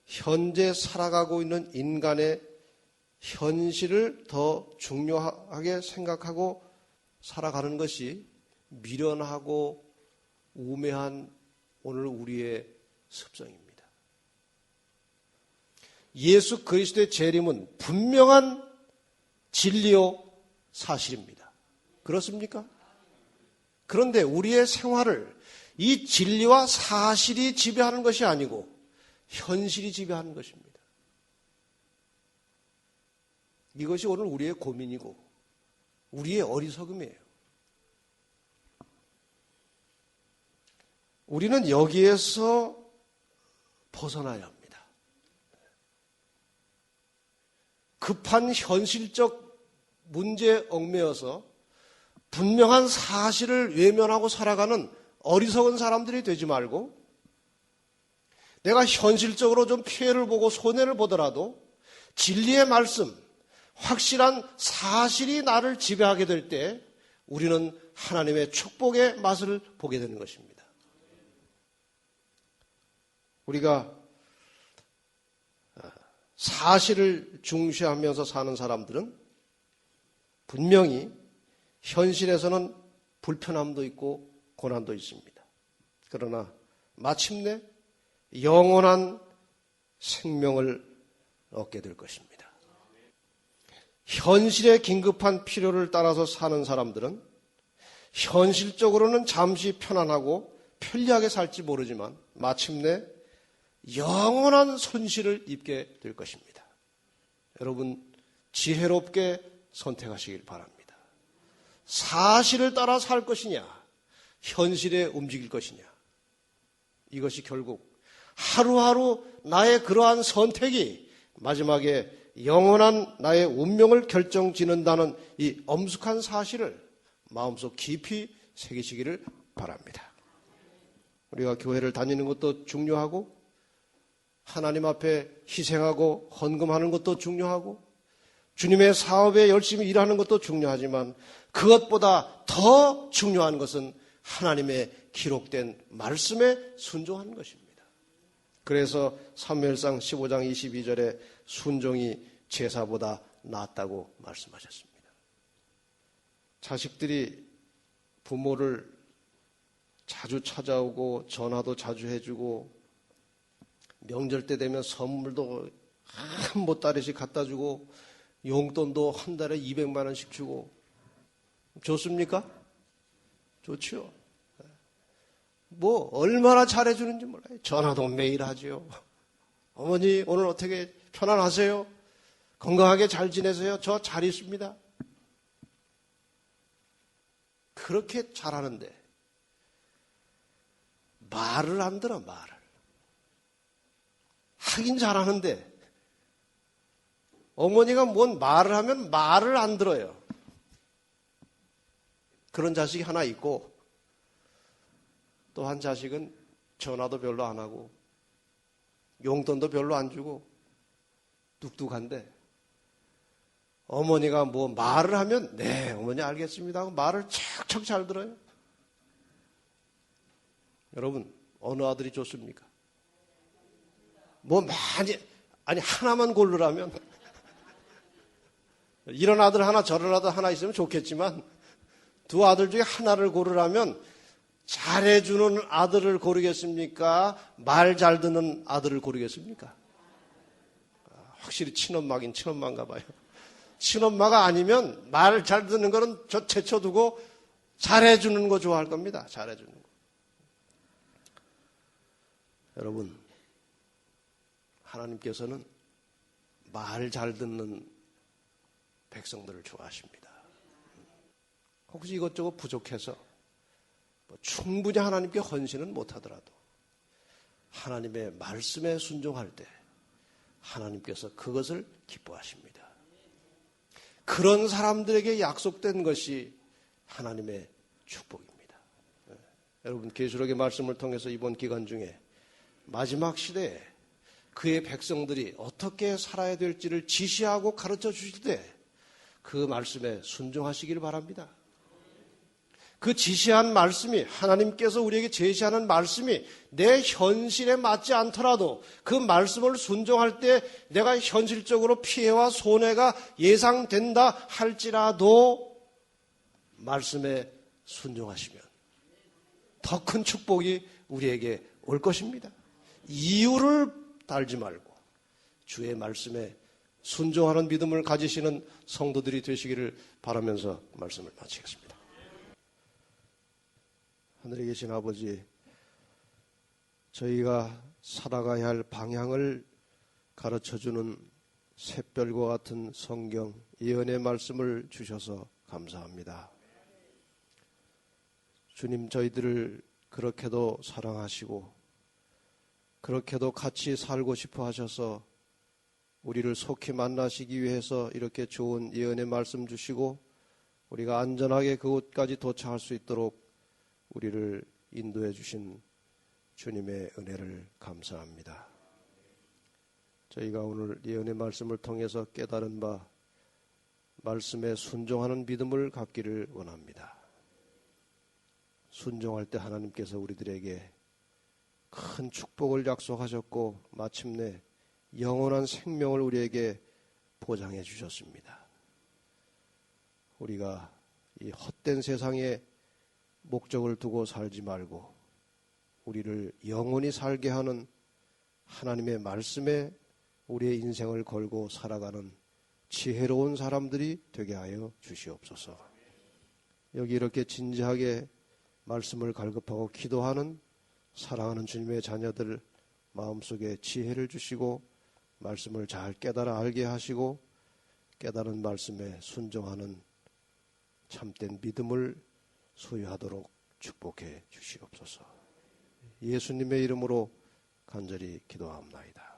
현재 살아가고 있는 인간의 현실을 더 중요하게 생각하고 살아가는 것이 미련하고 우매한 오늘 우리의 습성입니다. 예수 그리스도의 재림은 분명한 진리요 사실입니다. 그렇습니까? 그런데 우리의 생활을 이 진리와 사실이 지배하는 것이 아니고 현실이 지배하는 것입니다. 이것이 오늘 우리의 고민이고 우리의 어리석음이에요. 우리는 여기에서 벗어나야 합니다. 급한 현실적 문제에 얽매여서 분명한 사실을 외면하고 살아가는 어리석은 사람들이 되지 말고 내가 현실적으로 좀 피해를 보고 손해를 보더라도 진리의 말씀, 확실한 사실이 나를 지배하게 될 때 우리는 하나님의 축복의 맛을 보게 되는 것입니다. 우리가 사실을 중시하면서 사는 사람들은 분명히 현실에서는 불편함도 있고 고난도 있습니다. 그러나 마침내 영원한 생명을 얻게 될 것입니다. 현실의 긴급한 필요를 따라서 사는 사람들은 현실적으로는 잠시 편안하고 편리하게 살지 모르지만 마침내 영원한 손실을 입게 될 것입니다. 여러분 지혜롭게 선택하시길 바랍니다. 사실을 따라 살 것이냐, 현실에 움직일 것이냐. 이것이 결국 하루하루 나의 그러한 선택이 마지막에 영원한 나의 운명을 결정짓는다는 이 엄숙한 사실을 마음속 깊이 새기시기를 바랍니다. 우리가 교회를 다니는 것도 중요하고 하나님 앞에 희생하고 헌금하는 것도 중요하고 주님의 사업에 열심히 일하는 것도 중요하지만 그것보다 더 중요한 것은 하나님의 기록된 말씀에 순종하는 것입니다. 그래서 사무엘상 15장 22절에 순종이 제사보다 낫다고 말씀하셨습니다. 자식들이 부모를 자주 찾아오고 전화도 자주 해주고 명절 때 되면 선물도 한 보따리씩 갖다 주고 용돈도 한 달에 200만 원씩 주고 좋습니까? 좋죠. 뭐 얼마나 잘해주는지 몰라요. 전화도 매일 하죠. 어머니 오늘 어떻게 편안하세요? 건강하게 잘 지내세요? 저 잘 있습니다. 그렇게 잘하는데 말을 안 들어. 말을 하긴 잘하는데 어머니가 뭔 말을 하면 말을 안 들어요. 그런 자식이 하나 있고 또 한 자식은 전화도 별로 안 하고 용돈도 별로 안 주고 뚝뚝한데 어머니가 뭐 말을 하면 네 어머니 알겠습니다 하고 말을 척척 잘 들어요. 여러분 어느 아들이 좋습니까? 뭐 많이 아니 하나만 고르라면 이런 아들 하나 저런 아들 하나 있으면 좋겠지만 두 아들 중에 하나를 고르라면 잘해주는 아들을 고르겠습니까? 말 잘 듣는 아들을 고르겠습니까? 확실히 친엄마긴 친엄마인가 봐요. 친엄마가 아니면 말 잘 듣는 거는 저 제쳐두고 잘해주는 거 좋아할 겁니다. 잘해주는 거. 여러분 하나님께서는 말 잘 듣는 백성들을 좋아하십니다. 혹시 이것저것 부족해서 충분히 하나님께 헌신은 못하더라도 하나님의 말씀에 순종할 때 하나님께서 그것을 기뻐하십니다. 그런 사람들에게 약속된 것이 하나님의 축복입니다. 여러분 계시록의 말씀을 통해서 이번 기간 중에 마지막 시대에 그의 백성들이 어떻게 살아야 될지를 지시하고 가르쳐 주실 때 그 말씀에 순종하시길 바랍니다. 그 지시한 말씀이 하나님께서 우리에게 제시하는 말씀이 내 현실에 맞지 않더라도 그 말씀을 순종할 때 내가 현실적으로 피해와 손해가 예상된다 할지라도 말씀에 순종하시면 더 큰 축복이 우리에게 올 것입니다. 이유를 달지 말고 주의 말씀에 순종하는 믿음을 가지시는 성도들이 되시기를 바라면서 말씀을 마치겠습니다. 하늘에 계신 아버지, 저희가 살아가야 할 방향을 가르쳐주는 샛별과 같은 성경, 예언의 말씀을 주셔서 감사합니다. 주님, 저희들을 그렇게도 사랑하시고 그렇게도 같이 살고 싶어 하셔서 우리를 속히 만나시기 위해서 이렇게 좋은 예언의 말씀 주시고 우리가 안전하게 그곳까지 도착할 수 있도록 우리를 인도해 주신 주님의 은혜를 감사합니다. 저희가 오늘 예언의 말씀을 통해서 깨달은 바 말씀에 순종하는 믿음을 갖기를 원합니다. 순종할 때 하나님께서 우리들에게 큰 축복을 약속하셨고 마침내 영원한 생명을 우리에게 보장해 주셨습니다. 우리가 이 헛된 세상에 목적을 두고 살지 말고 우리를 영원히 살게 하는 하나님의 말씀에 우리의 인생을 걸고 살아가는 지혜로운 사람들이 되게 하여 주시옵소서. 여기 이렇게 진지하게 말씀을 갈급하고 기도하는 사랑하는 주님의 자녀들 마음속에 지혜를 주시고 말씀을 잘 깨달아 알게 하시고 깨달은 말씀에 순종하는 참된 믿음을 소유하도록 축복해 주시옵소서. 예수님의 이름으로 간절히 기도하옵나이다.